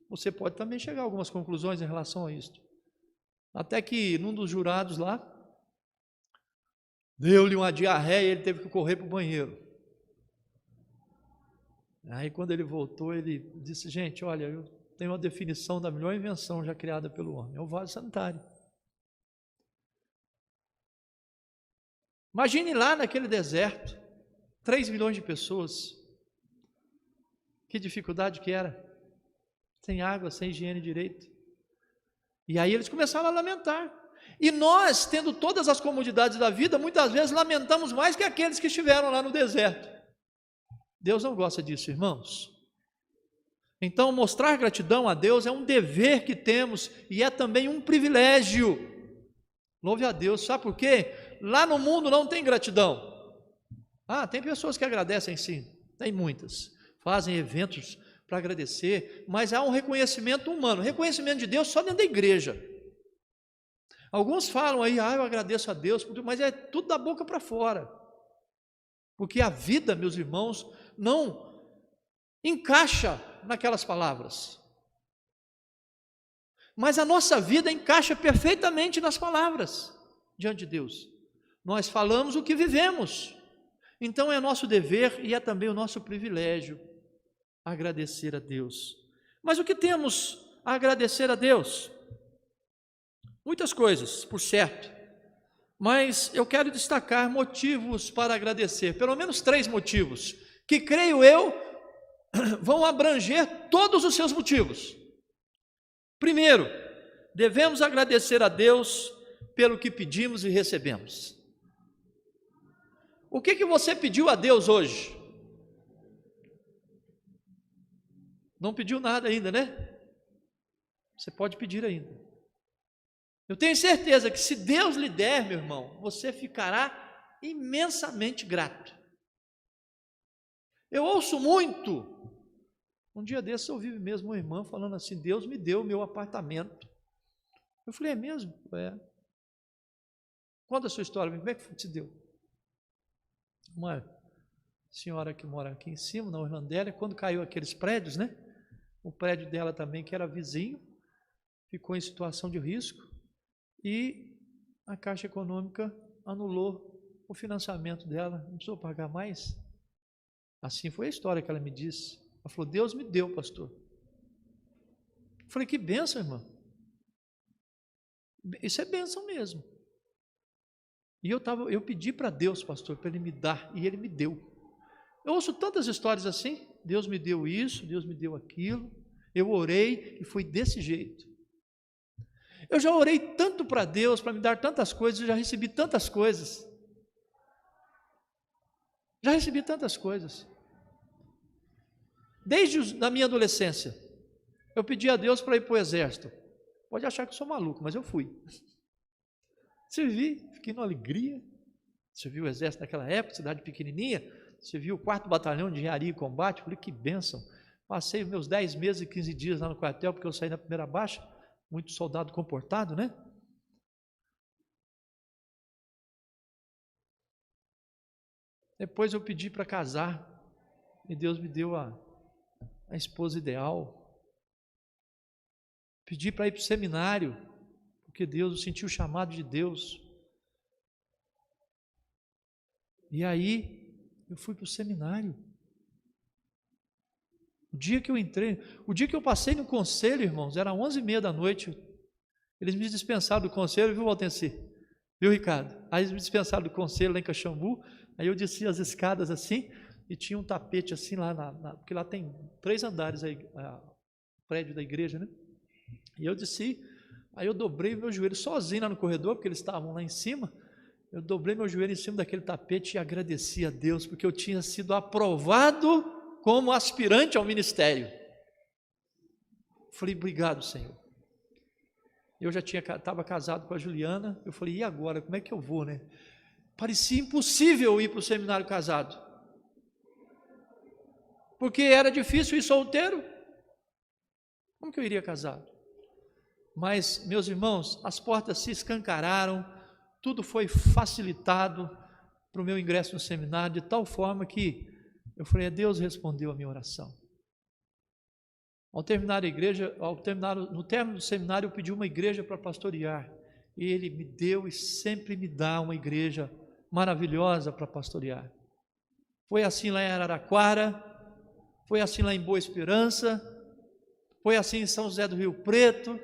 Você pode também chegar a algumas conclusões em relação a isso. Até que num dos jurados lá, deu-lhe uma diarreia e ele teve que correr para o banheiro. Aí quando ele voltou, ele disse: gente, olha, eu tenho uma definição da melhor invenção já criada pelo homem, é o vaso sanitário. Imagine lá naquele deserto, 3 milhões de pessoas, que dificuldade que era, sem água, sem higiene direito. E aí eles começaram a lamentar. E nós, tendo todas as comodidades da vida, muitas vezes lamentamos mais que aqueles que estiveram lá no deserto. Deus não gosta disso, irmãos. Então, mostrar gratidão a Deus é um dever que temos e é também um privilégio. Louve a Deus, sabe por quê? Lá no mundo não tem gratidão. Tem pessoas que agradecem sim, tem muitas. Fazem eventos para agradecer, mas há um reconhecimento humano, reconhecimento de Deus só dentro da igreja. Alguns falam aí, eu agradeço a Deus, mas é tudo da boca para fora. Porque a vida, meus irmãos, não encaixa naquelas palavras. Mas a nossa vida encaixa perfeitamente nas palavras diante de Deus. Nós falamos o que vivemos. Então é nosso dever e é também o nosso privilégio agradecer a Deus. Mas o que temos a agradecer a Deus? Muitas coisas, por certo, mas eu quero destacar motivos para agradecer, pelo menos 3 motivos, que creio eu vão abranger todos os seus motivos. Primeiro, devemos agradecer a Deus pelo que pedimos e recebemos. O que você pediu a Deus hoje? Não pediu nada ainda, né? Você pode pedir ainda. Eu tenho certeza que se Deus lhe der, meu irmão, você ficará imensamente grato. Eu ouço muito. Um dia desses eu ouvi mesmo uma irmã falando assim, Deus me deu o meu apartamento. Eu falei, é mesmo? É. Conta a sua história, como é que te deu? Uma senhora que mora aqui em cima, na Orlandélia, quando caiu aqueles prédios, né? O prédio dela também, que era vizinho, ficou em situação de risco e a Caixa Econômica anulou o financiamento dela, não precisou pagar mais. Assim foi a história que ela me disse. Ela falou, Deus me deu, pastor. Eu falei, que bênção, irmã. Isso é bênção mesmo. E eu pedi para Deus, pastor, para Ele me dar, e Ele me deu. Eu ouço tantas histórias assim, Deus me deu isso, Deus me deu aquilo, eu orei e foi desse jeito. Eu já orei tanto para Deus, para me dar tantas coisas, eu já recebi tantas coisas. Já recebi tantas coisas. Desde a minha adolescência, eu pedi a Deus para ir para o exército. Pode achar que eu sou maluco, mas eu fui. Servi, fiquei numa alegria. Servi o exército naquela época, cidade pequenininha. Servi o 4º Batalhão de Engenharia e Combate. Falei, que bênção. Passei meus 10 meses e 15 dias lá no quartel, porque eu saí na primeira baixa. Muito soldado comportado, né? Depois eu pedi para casar. E Deus me deu a esposa ideal. Pedi para ir para o seminário, porque eu senti o chamado de Deus. E aí, eu fui para o seminário. O dia que eu passei no conselho, irmãos, era 11h30 da noite. Eles me dispensaram do conselho, viu, Valtenci? Viu, Ricardo? Aí eles me dispensaram do conselho lá em Caxambu. Aí eu desci as escadas assim, e tinha um tapete assim lá, porque lá tem 3 andares aí, o prédio da igreja, né? E eu desci, aí eu dobrei meu joelho sozinho lá no corredor, porque eles estavam lá em cima. Eu dobrei meu joelho em cima daquele tapete e agradeci a Deus, porque eu tinha sido aprovado como aspirante ao ministério. Falei, obrigado, Senhor. Eu já estava casado com a Juliana, eu falei, e agora, como é que eu vou, né? Parecia impossível ir para o seminário casado, porque era difícil ir solteiro. Como que eu iria casado? Mas, meus irmãos, as portas se escancararam, tudo foi facilitado para o meu ingresso no seminário, de tal forma que eu falei, Deus respondeu a minha oração. No término do seminário, eu pedi uma igreja para pastorear. E Ele me deu e sempre me dá uma igreja maravilhosa para pastorear. Foi assim lá em Araraquara, foi assim lá em Boa Esperança, foi assim em São José do Rio Preto,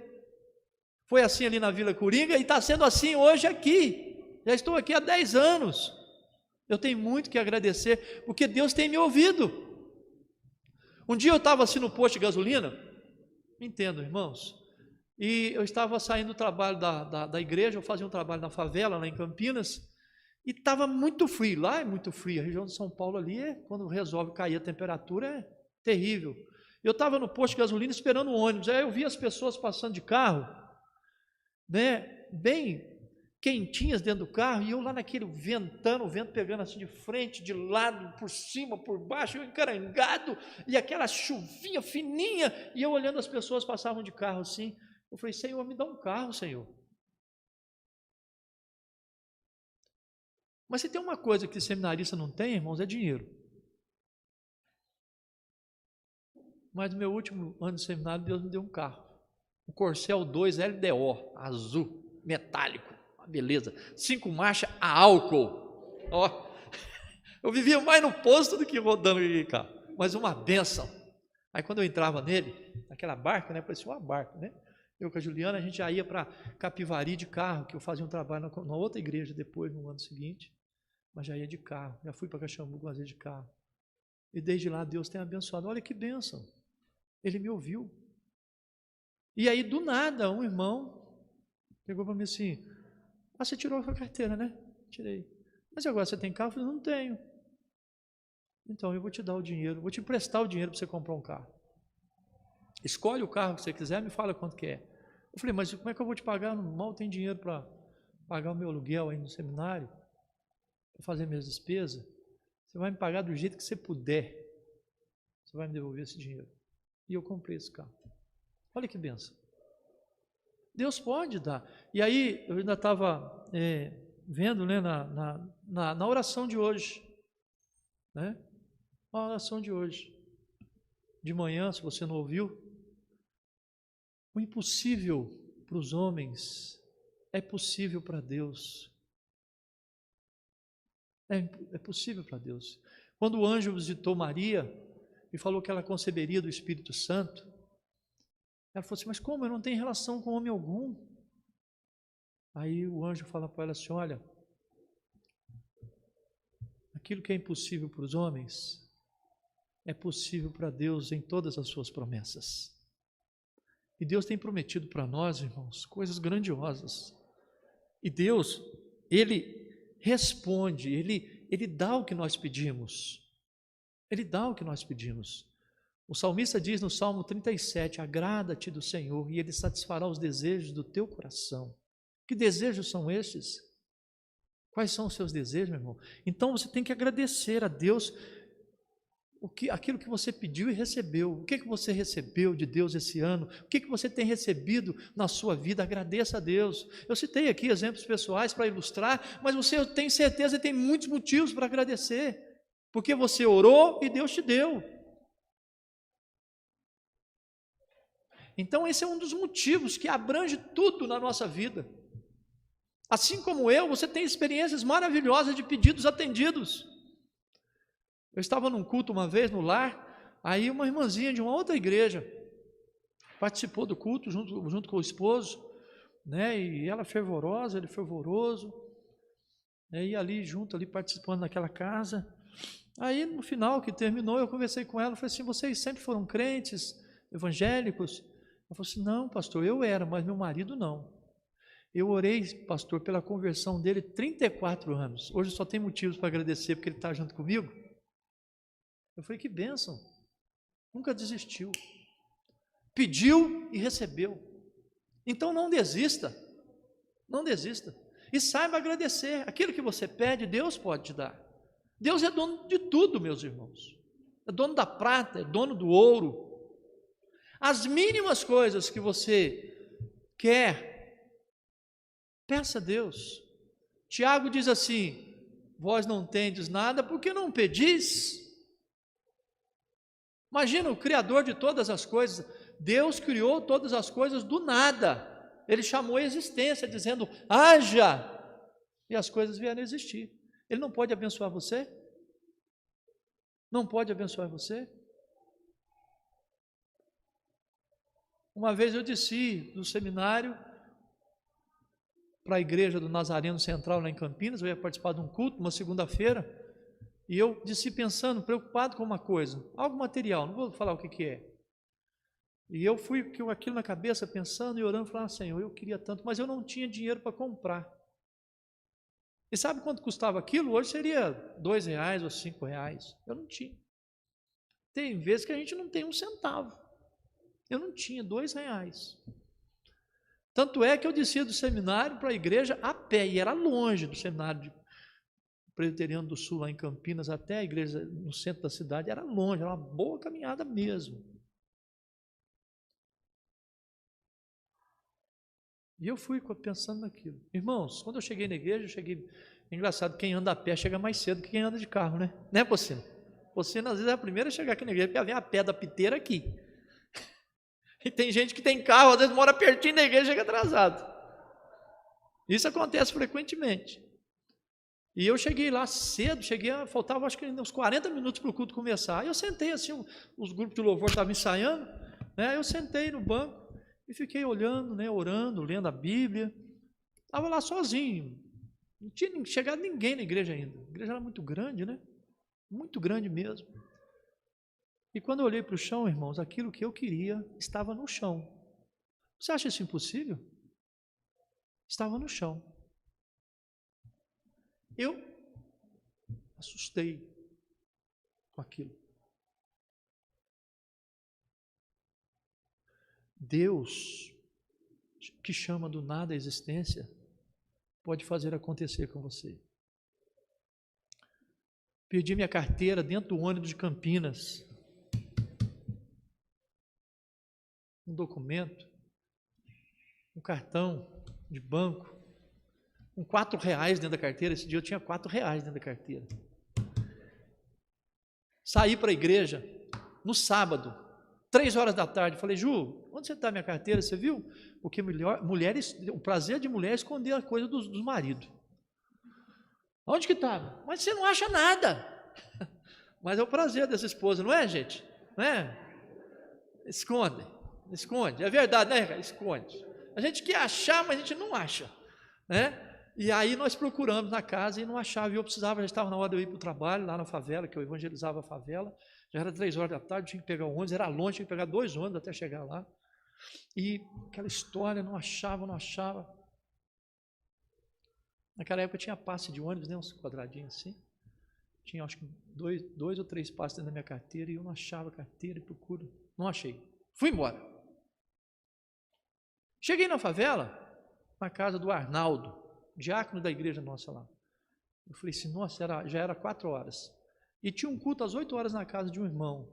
foi assim ali na Vila Coringa e está sendo assim hoje aqui. Já estou aqui há 10 anos. Eu tenho muito que agradecer, porque Deus tem me ouvido. Um dia eu estava assim no posto de gasolina, me entendam, irmãos, E eu estava saindo do trabalho da igreja, eu fazia um trabalho na favela, lá em Campinas, e estava muito frio, lá é muito frio, a região de São Paulo ali, quando resolve cair a temperatura, é terrível. Eu estava no posto de gasolina esperando o ônibus, aí eu vi as pessoas passando de carro, né, bem quentinhas dentro do carro, e eu lá naquele ventando, o vento pegando assim de frente, de lado, por cima, por baixo, eu encarangado, e aquela chuvinha fininha, e eu olhando as pessoas passavam de carro assim, eu falei, Senhor, me dá um carro, Senhor. Mas se tem uma coisa que seminarista não tem, irmãos, é dinheiro. Mas no meu último ano de seminário, Deus me deu um carro, um Corcel 2 LDO, azul, metálico, uma beleza, 5 marchas a álcool. Ó, eu vivia mais no posto do que rodando aquele carro, mas uma benção. Aí quando eu entrava nele, naquela barca, né, parecia uma barca, né? Eu com a Juliana, a gente já ia para Capivari de carro, que eu fazia um trabalho na outra igreja depois, no ano seguinte, mas já ia de carro, já fui para Caxambu algumas vezes de carro. E desde lá Deus tem abençoado. Olha que bênção. Ele me ouviu. E aí, do nada, um irmão pegou para mim assim, você tirou a carteira, né? Tirei. Mas agora você tem carro? Eu falei, não tenho. Então, eu vou te dar o dinheiro, vou te emprestar o dinheiro para você comprar um carro. Escolhe o carro que você quiser, me fala quanto que é. Eu falei, mas como é que eu vou te pagar? Mal tem dinheiro para pagar o meu aluguel aí no seminário, para fazer minhas despesas. Você vai me pagar do jeito que você puder. Você vai me devolver esse dinheiro. E eu comprei esse carro. Olha que benção. Deus pode dar. E aí, eu ainda estava vendo, né, na oração de hoje, né? A oração de hoje. De manhã, se você não ouviu, o impossível para os homens é possível para Deus. É possível para Deus. Quando o anjo visitou Maria e falou que ela conceberia do Espírito Santo, ela falou assim, mas como? Eu não tenho relação com homem algum. Aí o anjo fala para ela assim, olha, aquilo que é impossível para os homens é possível para Deus em todas as suas promessas. E Deus tem prometido para nós, irmãos, coisas grandiosas. E Deus, Ele responde, Ele dá o que nós pedimos. Ele dá o que nós pedimos. O salmista diz no Salmo 37, agrada-te do Senhor e Ele satisfará os desejos do teu coração. Que desejos são estes? Quais são os seus desejos, meu irmão? Então você tem que agradecer a Deus aquilo que você pediu e recebeu. O que você recebeu de Deus esse ano? O que você tem recebido na sua vida? Agradeça a Deus. Eu citei aqui exemplos pessoais para ilustrar, mas você, eu tenho certeza, tem muitos motivos para agradecer, porque você orou e Deus te deu. Então esse é um dos motivos que abrange tudo na nossa vida. Assim como eu, você tem experiências maravilhosas de pedidos atendidos. Eu estava num culto uma vez no lar, aí uma irmãzinha de uma outra igreja participou do culto junto com o esposo, né? E ela fervorosa, ele fervoroso, né? E ali junto, ali participando daquela casa. Aí no final que terminou, eu conversei com ela, falei assim, vocês sempre foram crentes, evangélicos? Ela falou assim, não, pastor, eu era, mas meu marido não. Eu orei, pastor, pela conversão dele 34 anos. Hoje só tem motivos para agradecer, porque ele está junto comigo. Eu falei, que bênção. Nunca desistiu. Pediu e recebeu. Então não desista. Não desista. E saiba agradecer. Aquilo que você pede, Deus pode te dar. Deus é dono de tudo, meus irmãos. É dono da prata, é dono do ouro. As mínimas coisas que você quer, peça a Deus. Tiago diz assim, vós não tendes nada porque não pedis. Imagina o Criador de todas as coisas. Deus criou todas as coisas do nada. Ele chamou a existência, dizendo, haja, e as coisas vieram a existir. Ele não pode abençoar você? Não pode abençoar você? Uma vez eu desci do seminário para a igreja do Nazareno Central, lá em Campinas, eu ia participar de um culto, uma segunda-feira, e eu desci pensando, preocupado com uma coisa, algo material, não vou falar o que é. E eu fui com aquilo na cabeça, pensando e orando, falando, Senhor, eu queria tanto, mas eu não tinha dinheiro para comprar. E sabe quanto custava aquilo? Hoje seria R$2 ou R$5. Eu não tinha. Tem vezes que a gente não tem um centavo. Eu não tinha R$2. Tanto é que eu descia do seminário para a igreja a pé, e era longe do seminário de Presbiteriano do Sul, lá em Campinas, até a igreja no centro da cidade, era longe, era uma boa caminhada mesmo. E eu fui pensando naquilo. Irmãos, quando eu cheguei na igreja, engraçado, quem anda a pé chega mais cedo que quem anda de carro, né? Né, Pocino? Pocino, às vezes, é a primeira a chegar aqui na igreja, porque ela vem a pé da piteira aqui. E tem gente que tem carro, às vezes mora pertinho da igreja e chega atrasado. Isso acontece frequentemente. E eu cheguei lá cedo, faltava acho que uns 40 minutos para o culto começar. Aí eu sentei assim, os grupos de louvor estavam ensaiando, né? Eu sentei no banco e fiquei olhando, né? Orando, lendo a Bíblia. Estava lá sozinho. Não tinha chegado ninguém na igreja ainda. A igreja era muito grande, né? Muito grande mesmo. E quando eu olhei para o chão, irmãos, aquilo que eu queria estava no chão. Você acha isso impossível? Estava no chão. Eu assustei com aquilo. Deus, que chama do nada a existência, pode fazer acontecer com você. Perdi minha carteira dentro do ônibus de Campinas. Um documento, um cartão de banco, com R$4 dentro da carteira. Esse dia eu tinha R$4 dentro da carteira. Saí para a igreja no sábado, 3h da tarde. Falei, Ju, onde você está minha carteira? Você viu? Porque mulheres, o prazer de mulher é esconder a coisa dos maridos. Onde que estava? Mas você não acha nada. Mas é o prazer dessa esposa, não é, gente? Não é? Esconde. É verdade, né? Esconde. A gente quer achar, mas a gente não acha, né? E aí nós procuramos na casa e não achava. E eu precisava, já estava na hora de eu ir para o trabalho, lá na favela, que eu evangelizava a favela. Já era 3h da tarde, tinha que pegar o ônibus, era longe, tinha que pegar 2 ônibus até chegar lá. E aquela história, não achava. Naquela época tinha passe de ônibus, né, uns quadradinhos assim. Tinha acho que 2 ou 3 passes dentro da minha carteira e eu não achava a carteira e procuro. Não achei. Fui embora. Cheguei na favela, na casa do Arnaldo, diácono da igreja nossa lá. Eu falei assim, nossa, já era 4h. E tinha um culto às 8h na casa de um irmão.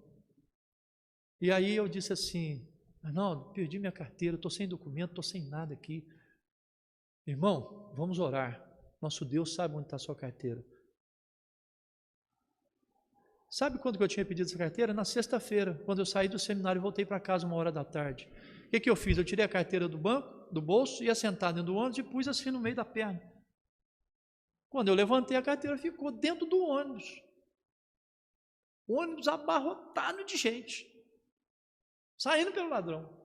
E aí eu disse assim, Arnaldo, perdi minha carteira, estou sem documento, estou sem nada aqui. Irmão, vamos orar. Nosso Deus sabe onde está a sua carteira. Sabe quando que eu tinha pedido essa carteira? Na sexta-feira, quando eu saí do seminário e voltei para casa 1h da tarde. O que eu fiz? Eu tirei a carteira do banco, do bolso, ia sentar dentro do ônibus e pus assim no meio da perna. Quando eu levantei, a carteira ficou dentro do ônibus. O ônibus abarrotado de gente, saindo pelo ladrão.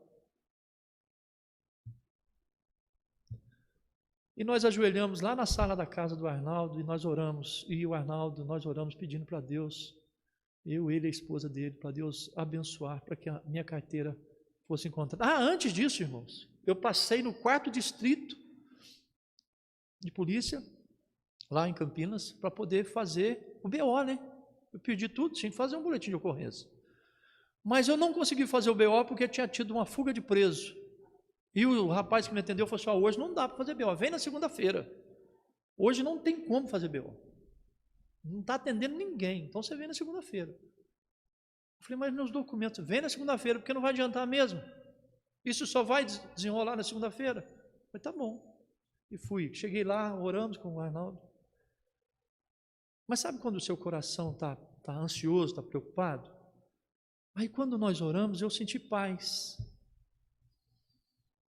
E nós ajoelhamos lá na sala da casa do Arnaldo e nós oramos, e o Arnaldo, nós oramos pedindo para Deus, ele e a esposa dele, para Deus abençoar, para que a minha carteira fosse encontrada. Antes disso, irmãos, eu passei no 4º distrito de polícia, lá em Campinas, para poder fazer o BO, né? Eu pedi tudo, tinha que fazer um boletim de ocorrência. Mas eu não consegui fazer o BO porque tinha tido uma fuga de preso. E o rapaz que me atendeu falou assim, hoje não dá para fazer BO, vem na segunda-feira. Hoje não tem como fazer BO. Não está atendendo ninguém, então você vem na segunda-feira. Eu falei, mas meus documentos, vem na segunda-feira, porque não vai adiantar mesmo. Isso só vai desenrolar na segunda-feira. Eu falei, tá bom. E fui, cheguei lá, oramos com o Arnaldo. Mas sabe quando o seu coração está ansioso, está preocupado? Aí quando nós oramos, eu senti paz.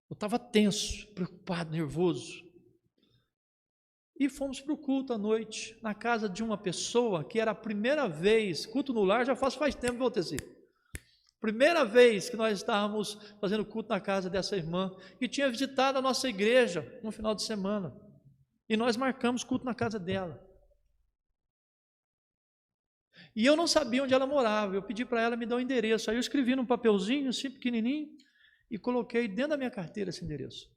Eu estava tenso, preocupado, nervoso. E fomos para o culto à noite, na casa de uma pessoa que era a primeira vez, culto no lar já faz tempo que aconteceu. Primeira vez que nós estávamos fazendo culto na casa dessa irmã, que tinha visitado a nossa igreja no final de semana. E nós marcamos culto na casa dela. E eu não sabia onde ela morava, eu pedi para ela me dar o endereço. Aí eu escrevi num papelzinho, assim, pequenininho, e coloquei dentro da minha carteira esse endereço.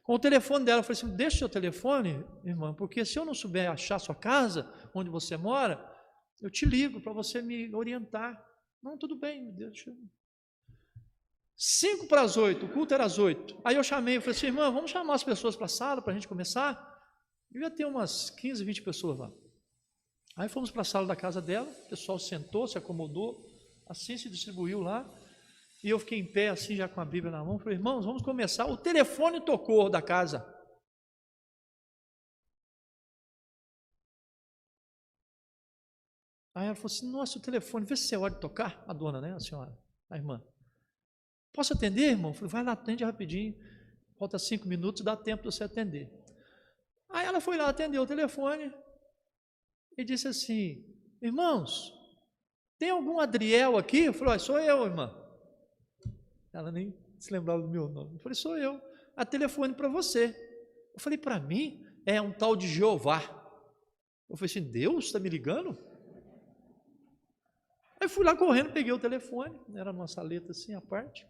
Com o telefone dela, eu falei assim, deixa o seu telefone, irmã, porque se eu não souber achar sua casa, onde você mora, eu te ligo para você me orientar. Não, tudo bem, deixa eu... 7:55, o culto era às 8. Aí eu chamei, eu falei assim, irmã, vamos chamar as pessoas para a sala para a gente começar? Eu ia ter umas 15, 20 pessoas lá. Aí fomos para a sala da casa dela, o pessoal sentou, se acomodou, assim se distribuiu lá, e eu fiquei em pé assim, já com a Bíblia na mão, falei, irmãos, vamos começar. O telefone tocou da casa. Aí ela falou assim, nossa, o telefone, vê se você pode tocar, a dona, né, a senhora, a irmã. Posso atender, irmão? Eu falei, vai lá, atende rapidinho, falta 5 minutos, dá tempo de você atender. Aí ela foi lá, atendeu o telefone e disse assim, irmãos, tem algum Adriel aqui? Eu falei, sou eu, irmã. Ela nem se lembrava do meu nome. Eu falei, sou eu, a telefone para você. Eu falei, para mim? É um tal de Jeová. Eu falei assim, Deus está me ligando? Aí fui lá correndo, peguei o telefone, era numa saleta assim, à parte.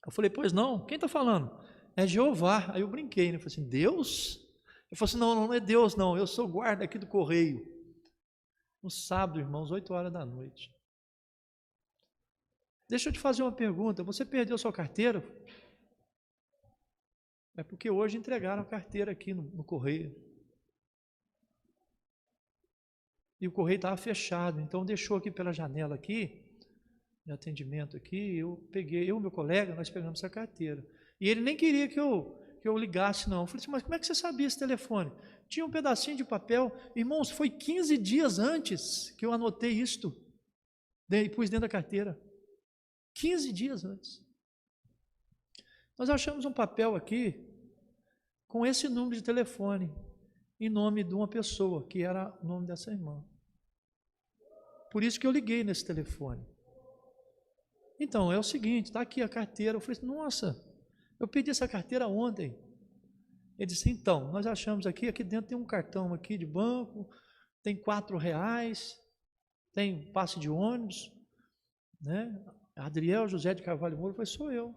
Eu falei, pois não, quem está falando? É Jeová. Aí eu brinquei, né? Eu falei assim, Deus? Eu falei assim, não é Deus não, eu sou guarda aqui do correio. No sábado, irmãos, 8h da noite. Deixa eu te fazer uma pergunta, você perdeu sua carteira? É porque hoje entregaram a carteira aqui no correio. E o correio estava fechado, então deixou aqui pela janela aqui, de atendimento aqui, eu peguei, eu e meu colega, nós pegamos essa carteira. E ele nem queria que eu ligasse, não. Eu falei assim, mas como é que você sabia esse telefone? Tinha um pedacinho de papel. Irmãos, foi 15 dias antes que eu anotei isto e pus dentro da carteira. 15 dias antes. Nós achamos um papel aqui com esse número de telefone em nome de uma pessoa, que era o nome dessa irmã. Por isso que eu liguei nesse telefone. Então, é o seguinte, está aqui a carteira. Eu falei, nossa, eu pedi essa carteira ontem. Ele disse, então, nós achamos aqui dentro tem um cartão aqui de banco, tem R$4, tem passe de ônibus, né? Adriel José de Carvalho Moura. Eu falei, sou eu.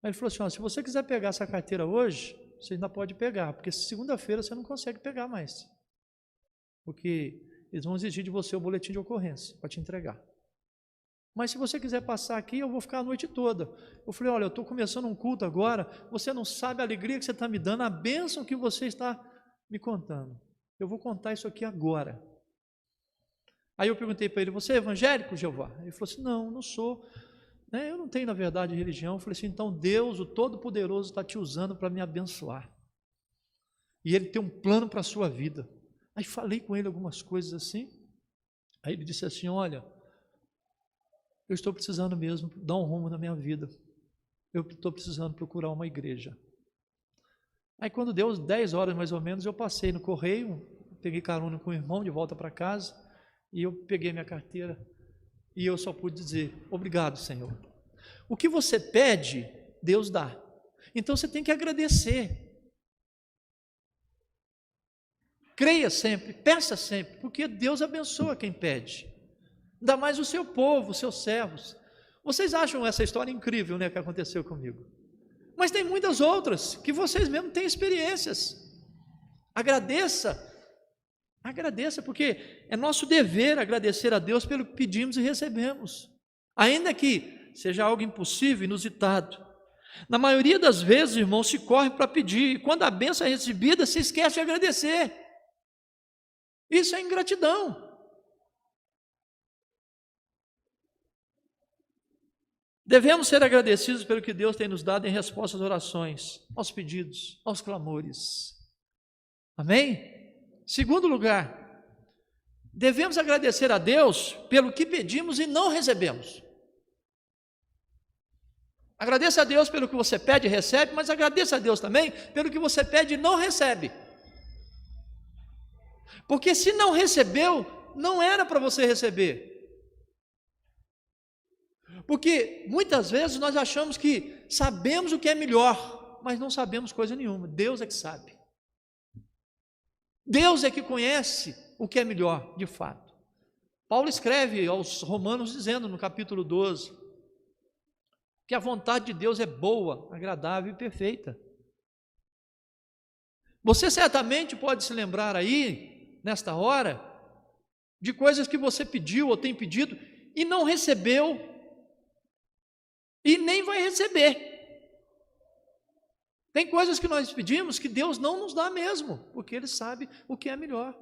Aí ele falou assim, se você quiser pegar essa carteira hoje, você ainda pode pegar, porque segunda-feira você não consegue pegar mais. Porque eles vão exigir de você o boletim de ocorrência para te entregar. Mas se você quiser passar aqui, eu vou ficar a noite toda. Eu falei, olha, eu estou começando um culto agora, você não sabe a alegria que você está me dando, a bênção que você está me contando. Eu vou contar isso aqui agora. Aí eu perguntei para ele, você é evangélico, Jeová? Ele falou assim, não sou. Eu não tenho, na verdade, religião. Eu falei assim, então Deus, o Todo-Poderoso, está te usando para me abençoar. E Ele tem um plano para a sua vida. Aí falei com ele algumas coisas assim. Aí ele disse assim, olha, eu estou precisando mesmo dar um rumo na minha vida. Eu estou precisando procurar uma igreja. Aí quando deu 10 horas mais ou menos, eu passei no correio, peguei carona com o irmão de volta para casa, e eu peguei minha carteira, e eu só pude dizer, obrigado, Senhor. O que você pede, Deus dá. Então você tem que agradecer. Creia sempre, peça sempre, porque Deus abençoa quem pede. Ainda mais o seu povo, os seus servos. Vocês acham essa história incrível, né, que aconteceu comigo? Mas tem muitas outras, que vocês mesmos têm experiências. Agradeça, porque é nosso dever agradecer a Deus pelo que pedimos e recebemos. Ainda que seja algo impossível, inusitado. Na maioria das vezes, irmão, se corre para pedir, e quando a bênção é recebida, se esquece de agradecer. Isso é ingratidão. Devemos ser agradecidos pelo que Deus tem nos dado em resposta às orações, aos pedidos, aos clamores. Amém? Segundo lugar, devemos agradecer a Deus pelo que pedimos e não recebemos. Agradeça a Deus pelo que você pede e recebe, mas agradeça a Deus também pelo que você pede e não recebe. Porque se não recebeu, não era para você receber. Porque muitas vezes nós achamos que sabemos o que é melhor, mas não sabemos coisa nenhuma. Deus é que sabe. Deus é que conhece o que é melhor, de fato. Paulo escreve aos Romanos dizendo no capítulo 12 que a vontade de Deus é boa, agradável e perfeita. Você certamente pode se lembrar aí, nesta hora, de coisas que você pediu ou tem pedido e não recebeu e nem vai receber. Tem coisas que nós pedimos que Deus não nos dá mesmo, porque Ele sabe o que é melhor.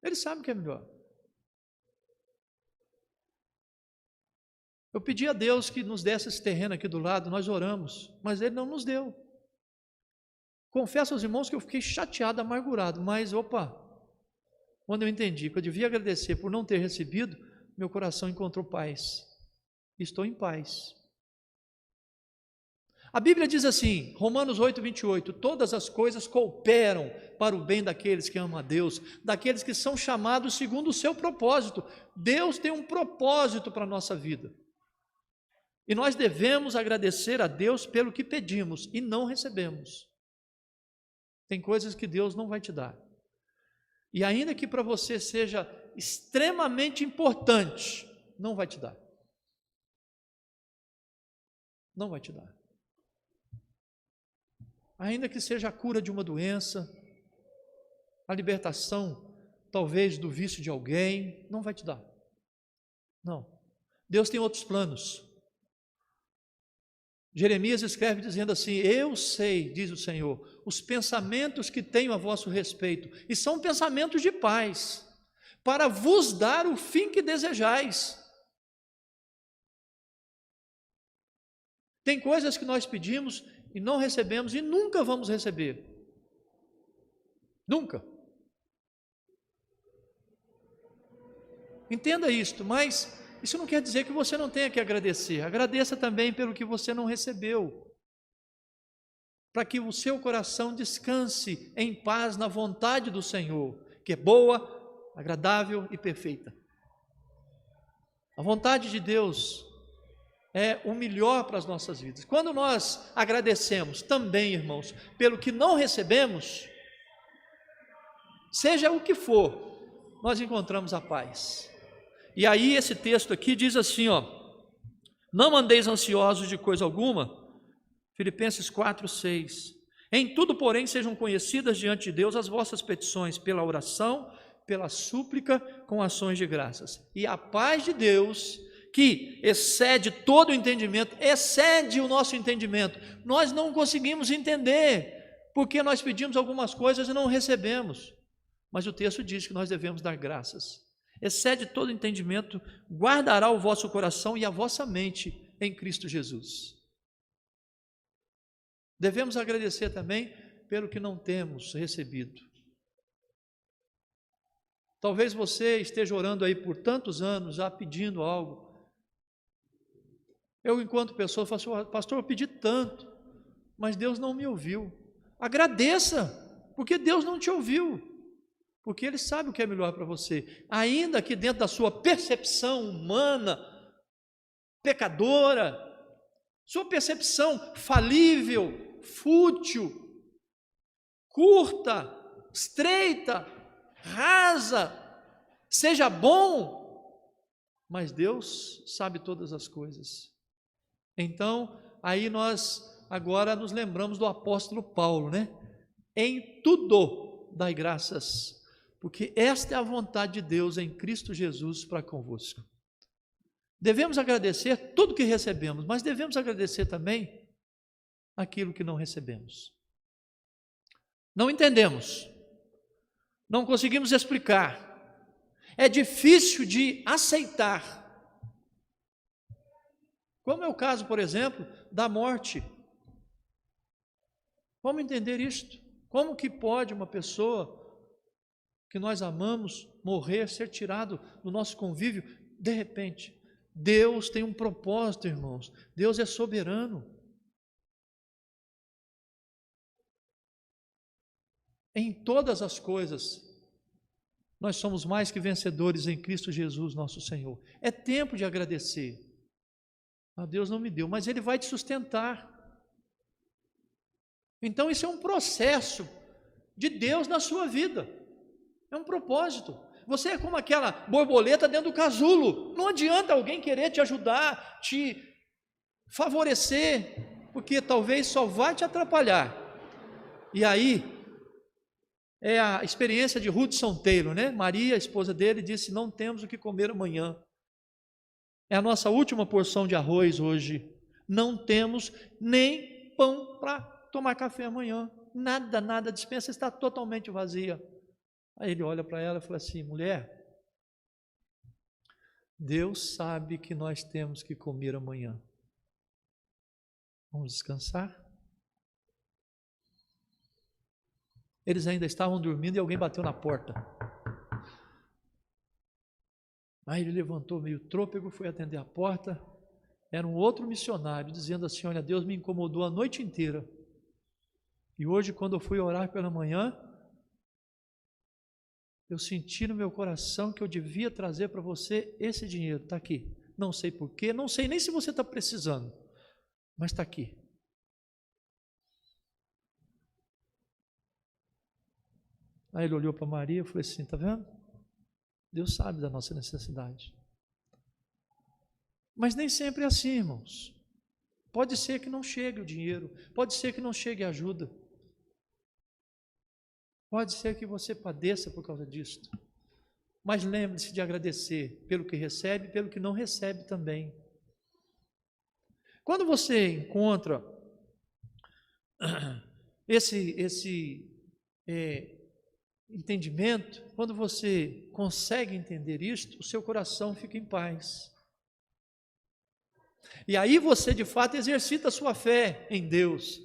Ele sabe o que é melhor. Eu pedi a Deus que nos desse esse terreno aqui do lado, nós oramos, mas Ele não nos deu. Confesso aos irmãos que eu fiquei chateado, amargurado, mas quando eu entendi que eu devia agradecer por não ter recebido, meu coração encontrou paz. Estou em paz. A Bíblia diz assim, Romanos 8, 28, todas as coisas cooperam para o bem daqueles que amam a Deus, daqueles que são chamados segundo o seu propósito. Deus tem um propósito para a nossa vida. E nós devemos agradecer a Deus pelo que pedimos e não recebemos. Tem coisas que Deus não vai te dar. E ainda que para você seja extremamente importante, não vai te dar. Não vai te dar. Ainda que seja a cura de uma doença, a libertação, talvez, do vício de alguém, não vai te dar. Não. Deus tem outros planos. Jeremias escreve dizendo assim, eu sei, diz o Senhor, os pensamentos que tenho a vosso respeito, e são pensamentos de paz, para vos dar o fim que desejais. Tem coisas que nós pedimos e não recebemos e nunca vamos receber. Nunca. Entenda isto, mas isso não quer dizer que você não tenha que agradecer. Agradeça também pelo que você não recebeu, para que o seu coração descanse em paz na vontade do Senhor, que é boa, agradável e perfeita. A vontade de Deus é o melhor para as nossas vidas. Quando nós agradecemos também, irmãos, pelo que não recebemos, seja o que for, nós encontramos a paz. E aí esse texto aqui diz assim, não andeis ansiosos de coisa alguma, Filipenses 4, 6. Em tudo, porém, sejam conhecidas diante de Deus as vossas petições, pela oração, pela súplica, com ações de graças. E a paz de Deus, que excede todo o entendimento, excede o nosso entendimento. Nós não conseguimos entender, porque nós pedimos algumas coisas e não recebemos. Mas o texto diz que nós devemos dar graças. Excede todo entendimento, guardará o vosso coração e a vossa mente em Cristo Jesus. Devemos agradecer também pelo que não temos recebido. Talvez você esteja orando aí por tantos anos, já pedindo algo. Eu, enquanto pessoa, falo assim, pastor, eu pedi tanto, mas Deus não me ouviu. Agradeça, porque Deus não te ouviu, porque Ele sabe o que é melhor para você, ainda que dentro da sua percepção humana, pecadora, sua percepção falível, fútil, curta, estreita, rasa, seja bom, mas Deus sabe todas as coisas. Então, aí nós agora nos lembramos do apóstolo Paulo, né? Em tudo dai graças, porque esta é a vontade de Deus em Cristo Jesus para convosco. Devemos agradecer tudo que recebemos, mas devemos agradecer também aquilo que não recebemos. Não entendemos, não conseguimos explicar, é difícil de aceitar. Como é o caso, por exemplo, da morte. Vamos entender isto? Como que pode uma pessoa que nós amamos morrer, ser tirado do nosso convívio, de repente? Deus tem um propósito, irmãos. Deus é soberano. Em todas as coisas, nós somos mais que vencedores em Cristo Jesus, nosso Senhor. É tempo de agradecer. Deus não me deu, mas Ele vai te sustentar. Então isso é um processo de Deus na sua vida. É um propósito. Você é como aquela borboleta dentro do casulo. Não adianta alguém querer te ajudar, te favorecer, porque talvez só vai te atrapalhar. E aí, é a experiência de Hudson Taylor, né? Maria, a esposa dele, disse: não temos o que comer amanhã. É a nossa última porção de arroz hoje. Não temos nem pão para tomar café amanhã. Nada, nada, a despensa está totalmente vazia. Aí ele olha para ela e fala assim: mulher, Deus sabe que nós temos que comer amanhã. Vamos descansar? Eles ainda estavam dormindo e alguém bateu na porta. Aí ele levantou meio trôpego, foi atender a porta. Era um outro missionário dizendo assim: olha, Deus me incomodou a noite inteira. E hoje, quando eu fui orar pela manhã, eu senti no meu coração que eu devia trazer para você esse dinheiro. Está aqui. Não sei porquê, não sei nem se você está precisando, mas está aqui. Aí ele olhou para Maria e falou assim: está vendo? Deus sabe da nossa necessidade. Mas nem sempre é assim, irmãos. Pode ser que não chegue o dinheiro, pode ser que não chegue a ajuda. Pode ser que você padeça por causa disso. Mas lembre-se de agradecer pelo que recebe e pelo que não recebe também. Quando você encontra esse entendimento, quando você consegue entender isto, o seu coração fica em paz. E aí você de fato exercita a sua fé em Deus,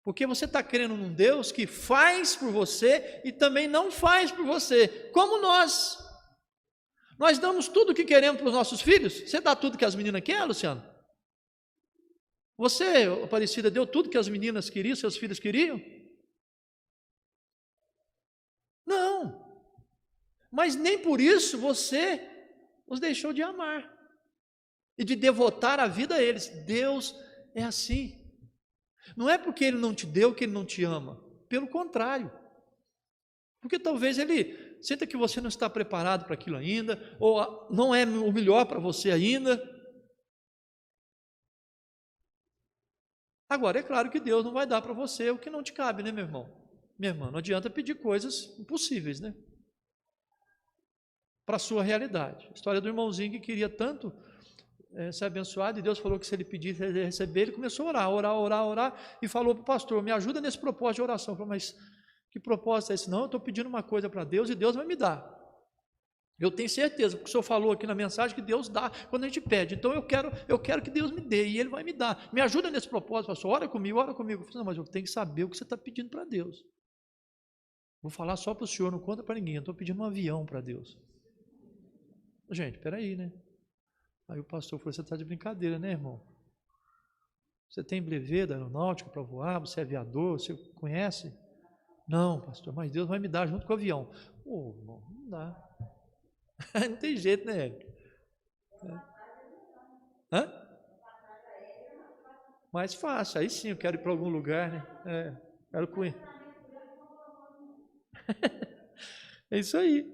porque você está crendo num Deus que faz por você e também não faz por você, como nós. Nós damos tudo o que queremos para os nossos filhos. Você dá tudo que as meninas querem, Luciano? Você, Aparecida, deu tudo que as meninas queriam, seus filhos queriam? Não. Mas nem por isso você os deixou de amar e de devotar a vida a eles. Deus é assim. Não é porque Ele não te deu que Ele não te ama. Pelo contrário. Porque talvez Ele sinta que você não está preparado para aquilo ainda, ou não é o melhor para você ainda. Agora, é claro que Deus não vai dar para você o que não te cabe, né, meu irmão? Minha irmã, não adianta pedir coisas impossíveis, né? Para a sua realidade. A história do irmãozinho que queria tanto ser abençoado, e Deus falou que se ele pedisse, ele ia receber. Ele começou a orar, e falou para o pastor: me ajuda nesse propósito de oração. Eu falei: mas que propósito é esse? Não, eu estou pedindo uma coisa para Deus e Deus vai me dar. Eu tenho certeza, porque o senhor falou aqui na mensagem que Deus dá quando a gente pede. Então eu quero que Deus me dê, e Ele vai me dar. Me ajuda nesse propósito, pastor. Ora comigo, ora comigo. Eu falei: não, mas eu tenho que saber o que você está pedindo para Deus. Vou falar só para o senhor, não conta para ninguém. Eu estou pedindo um avião para Deus. Gente, peraí, né? Aí o pastor falou: você está de brincadeira, né, irmão? Você tem brevet da aeronáutica para voar? Você é aviador? Você conhece? Não, pastor, mas Deus vai me dar junto com o avião. Irmão, não dá. Não tem jeito, né, Érico? Hã? Mais fácil, aí sim eu quero ir para algum lugar, né? Quero conhecer. É isso aí.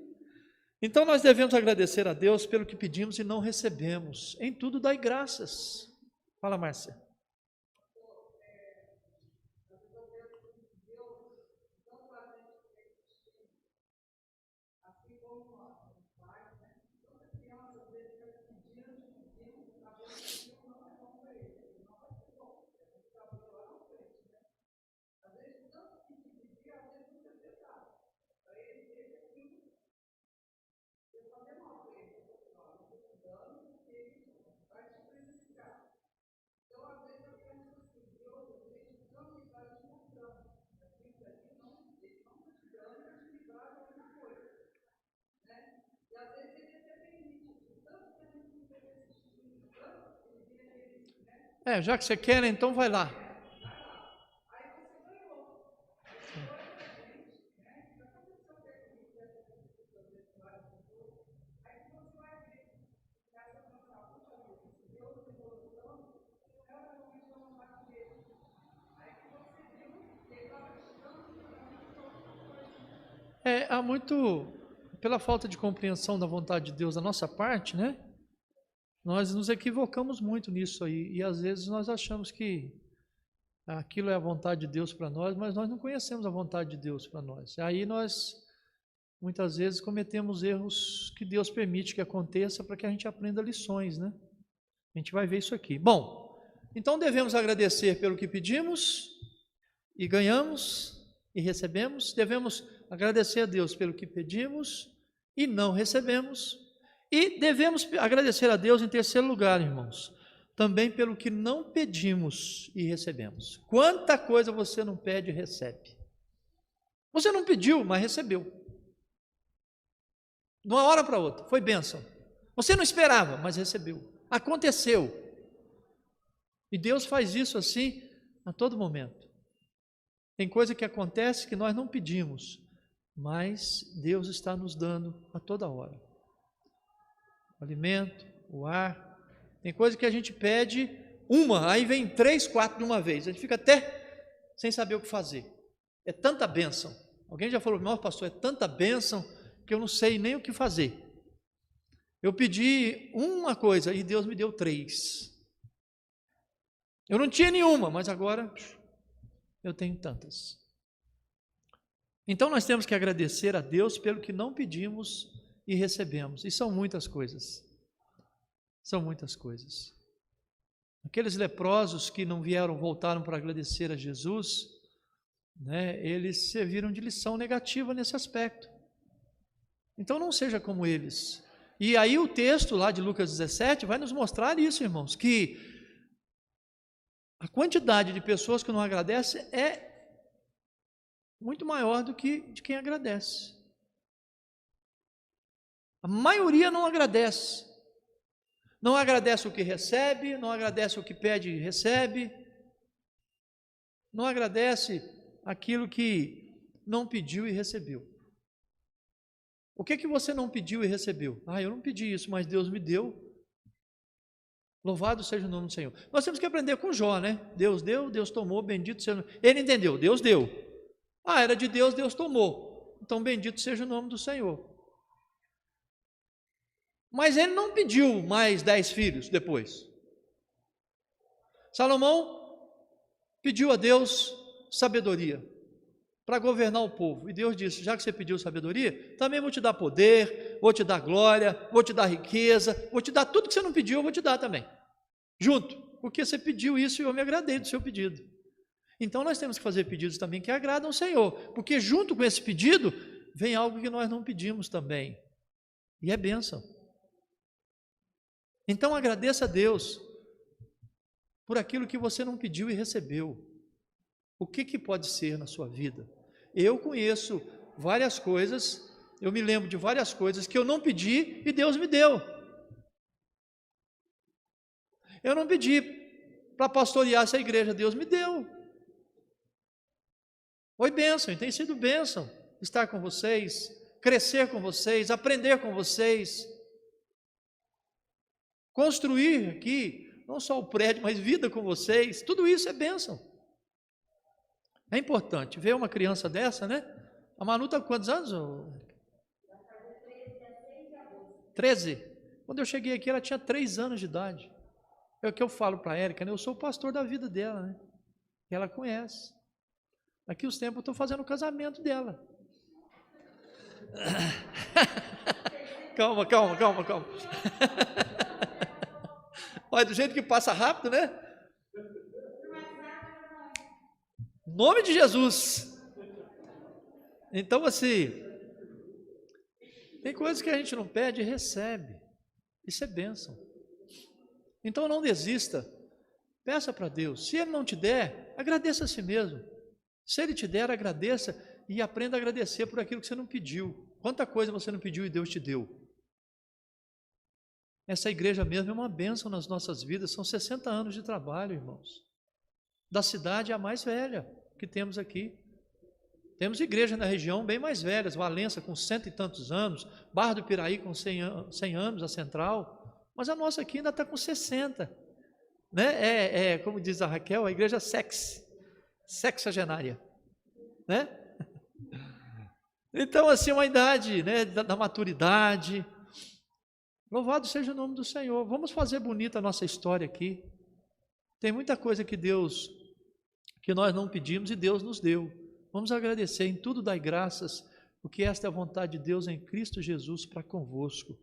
Então nós devemos agradecer a Deus pelo que pedimos e não recebemos. Em tudo dai graças. Fala, Márcia. Já que você quer, então vai lá. Há muito, pela falta de compreensão da vontade de Deus da nossa parte, né? Nós nos equivocamos muito nisso aí, e às vezes nós achamos que aquilo é a vontade de Deus para nós, mas nós não conhecemos a vontade de Deus para nós. Aí nós, muitas vezes, cometemos erros que Deus permite que aconteça para que a gente aprenda lições, né? A gente vai ver isso aqui. Bom, então devemos agradecer pelo que pedimos e ganhamos e recebemos. Devemos agradecer a Deus pelo que pedimos e não recebemos. E devemos agradecer a Deus em terceiro lugar, irmãos, também pelo que não pedimos e recebemos. Quanta coisa você não pede e recebe. Você não pediu, mas recebeu. De uma hora para outra, foi bênção. Você não esperava, mas recebeu. Aconteceu. E Deus faz isso assim a todo momento. Tem coisa que acontece que nós não pedimos, mas Deus está nos dando a toda hora. O alimento, o ar. Tem coisa que a gente pede aí vem 3, 4 de uma vez. A gente fica até sem saber o que fazer. É tanta bênção. Alguém já falou, nossa pastor, é tanta bênção que eu não sei nem o que fazer. Eu pedi uma coisa e Deus me deu 3. Eu não tinha nenhuma, mas agora eu tenho tantas. Então nós temos que agradecer a Deus pelo que não pedimos e recebemos. E são muitas coisas. São muitas coisas. Aqueles leprosos que não voltaram para agradecer a Jesus, né, eles serviram de lição negativa nesse aspecto. Então não seja como eles. E aí o texto lá de Lucas 17 vai nos mostrar isso, irmãos, que a quantidade de pessoas que não agradecem é muito maior do que de quem agradece. A maioria não agradece. Não agradece o que recebe, não agradece o que pede e recebe, não agradece aquilo que não pediu e recebeu. O que você não pediu e recebeu? Eu não pedi isso, mas Deus me deu. Louvado seja o nome do Senhor. Nós temos que aprender com Jó, né? Deus deu, Deus tomou, bendito seja o nome. Ele entendeu, Deus deu. Era de Deus, Deus tomou. Então bendito seja o nome do Senhor. Mas ele não pediu mais 10 filhos depois. Salomão pediu a Deus sabedoria para governar o povo. E Deus disse, já que você pediu sabedoria, também vou te dar poder, vou te dar glória, vou te dar riqueza, vou te dar tudo que você não pediu, eu vou te dar também. Junto, porque você pediu isso e eu me agradei do seu pedido. Então nós temos que fazer pedidos também que agradam ao Senhor, porque junto com esse pedido, vem algo que nós não pedimos também. E é bênção. Então agradeça a Deus por aquilo que você não pediu e recebeu. O que pode ser na sua vida? Eu conheço várias coisas, eu me lembro de várias coisas que eu não pedi e Deus me deu. Eu não pedi para pastorear essa igreja, Deus me deu. Foi bênção, e tem sido bênção estar com vocês, crescer com vocês, aprender com vocês. Construir aqui, não só o prédio, mas vida com vocês, tudo isso é bênção. É importante ver uma criança dessa, né? A Manu está com quantos anos? 13. Quando eu cheguei aqui, ela tinha 3 anos de idade. É o que eu falo para a Érica, né? Eu sou o pastor da vida dela, né? E ela conhece. Daqui uns tempos eu estou fazendo o casamento dela. Calma. Olha, do jeito que passa rápido, né? Em nome de Jesus. Então, assim, tem coisas que a gente não pede e recebe. Isso é bênção. Então, não desista. Peça para Deus. Se Ele não te der, agradeça a si mesmo. Se Ele te der, agradeça e aprenda a agradecer por aquilo que você não pediu. Quanta coisa você não pediu e Deus te deu. Essa igreja mesmo é uma bênção nas nossas vidas, são 60 anos de trabalho, irmãos. Da cidade a mais velha que temos aqui. Temos igrejas na região bem mais velhas, Valença com 100 e tantos anos, Barra do Piraí com 100 anos, a central, mas a nossa aqui ainda está com 60. Né? Como diz a Raquel, a igreja sexagenária. Né? Então, assim, uma idade, né, da maturidade. Louvado seja o nome do Senhor. Vamos fazer bonita a nossa história aqui. Tem muita coisa que nós não pedimos e Deus nos deu. Vamos agradecer, em tudo dai graças, porque esta é a vontade de Deus em Cristo Jesus para convosco.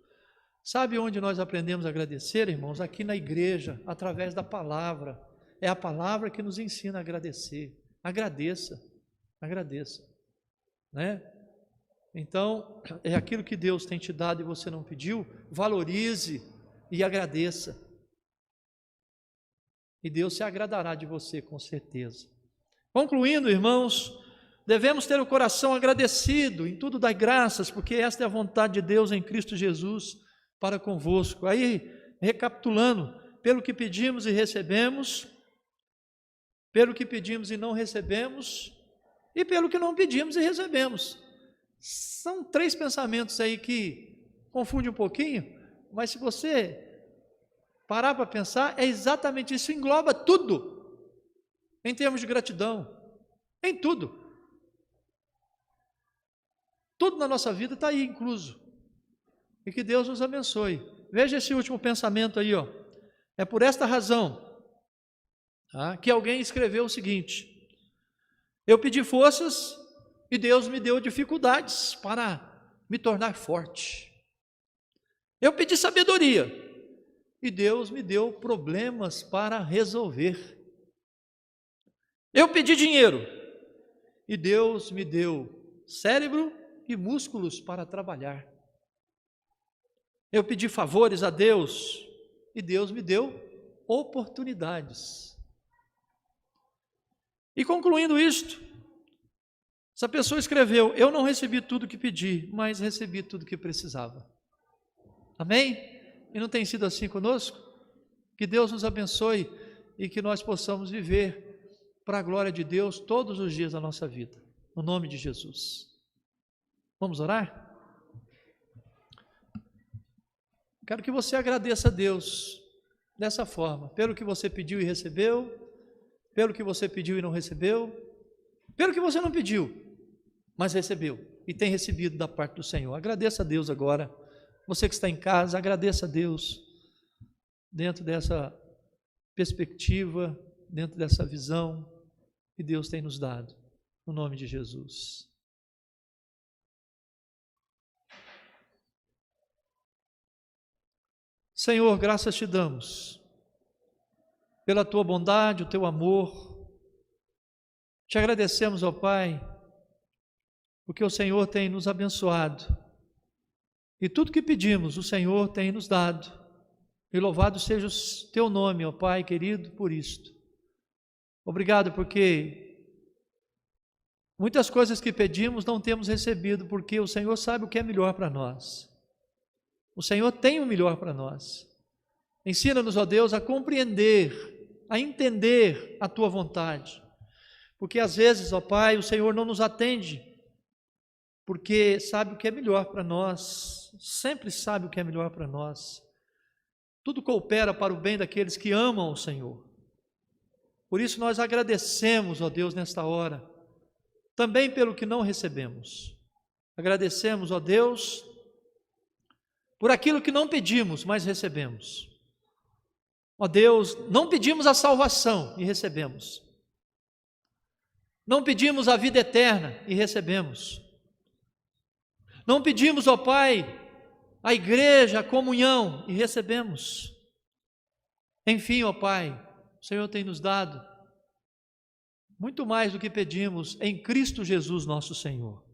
Sabe onde nós aprendemos a agradecer, irmãos? Aqui na igreja, através da palavra. É a palavra que nos ensina a agradecer. Agradeça, né? Então, é aquilo que Deus tem te dado e você não pediu, valorize e agradeça. E Deus se agradará de você, com certeza. Concluindo, irmãos, devemos ter o coração agradecido, em tudo dai graças, porque esta é a vontade de Deus em Cristo Jesus para convosco. Aí, recapitulando, pelo que pedimos e recebemos, pelo que pedimos e não recebemos, e pelo que não pedimos e recebemos. São 3 pensamentos aí que confundem um pouquinho, mas se você parar para pensar, é exatamente isso, engloba tudo, em termos de gratidão, em tudo. Tudo na nossa vida está aí incluso, e que Deus nos abençoe. Veja esse último pensamento aí, ó. É por esta razão que alguém escreveu o seguinte: eu pedi forças e Deus me deu dificuldades para me tornar forte. Eu pedi sabedoria e Deus me deu problemas para resolver. Eu pedi dinheiro e Deus me deu cérebro e músculos para trabalhar. Eu pedi favores a Deus e Deus me deu oportunidades. E concluindo isto, essa pessoa escreveu: eu não recebi tudo o que pedi, mas recebi tudo o que precisava. Amém? E não tem sido assim conosco? Que Deus nos abençoe e que nós possamos viver para a glória de Deus todos os dias da nossa vida, no nome de Jesus. Vamos orar? Quero que você agradeça a Deus dessa forma, pelo que você pediu e recebeu, pelo que você pediu e não recebeu, pelo que você não pediu, mas recebeu e tem recebido da parte do Senhor. Agradeça a Deus agora. Você que está em casa, agradeça a Deus dentro dessa perspectiva, dentro dessa visão que Deus tem nos dado, no nome de Jesus. Senhor, graças te damos pela tua bondade, o teu amor. Te agradecemos, ó Pai, porque o Senhor tem nos abençoado e tudo que pedimos o Senhor tem nos dado. E louvado seja o teu nome, ó Pai querido, por isto. Obrigado, porque muitas coisas que pedimos não temos recebido, porque o Senhor sabe o que é melhor para nós. O Senhor tem o melhor para nós. Ensina-nos, ó Deus, a compreender, a entender a tua vontade. Porque às vezes, ó Pai, o Senhor não nos atende, porque sabe o que é melhor para nós, sempre sabe o que é melhor para nós. Tudo coopera para o bem daqueles que amam o Senhor. Por isso nós agradecemos, ó Deus, nesta hora, também pelo que não recebemos. Agradecemos, ó Deus, por aquilo que não pedimos, mas recebemos. Ó Deus, não pedimos a salvação e recebemos. Não pedimos a vida eterna e recebemos. Não pedimos, ó Pai, a igreja, a comunhão e recebemos. Enfim, ó Pai, o Senhor tem nos dado muito mais do que pedimos em Cristo Jesus nosso Senhor.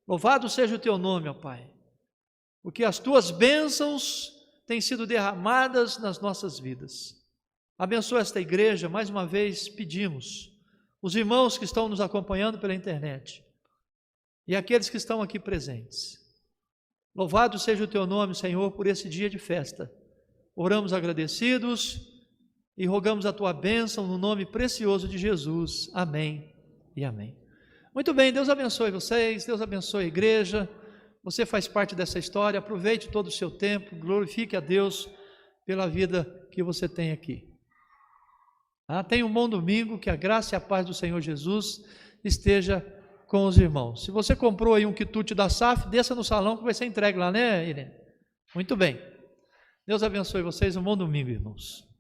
Louvado seja o teu nome, ó Pai, porque as tuas bênçãos têm sido derramadas nas nossas vidas. Abençoa esta igreja, mais uma vez pedimos, os irmãos que estão nos acompanhando pela internet e aqueles que estão aqui presentes. Louvado seja o teu nome, Senhor, por esse dia de festa. Oramos agradecidos e rogamos a tua bênção no nome precioso de Jesus. Amém e amém. Muito bem, Deus abençoe vocês, Deus abençoe a igreja. Você faz parte dessa história, aproveite todo o seu tempo, glorifique a Deus pela vida que você tem aqui. Tenha um bom domingo, que a graça e a paz do Senhor Jesus esteja com os irmãos. Se você comprou aí um quitute da SAF, desça no salão que vai ser entregue lá, né, Irene? Muito bem. Deus abençoe vocês. Um bom domingo, irmãos.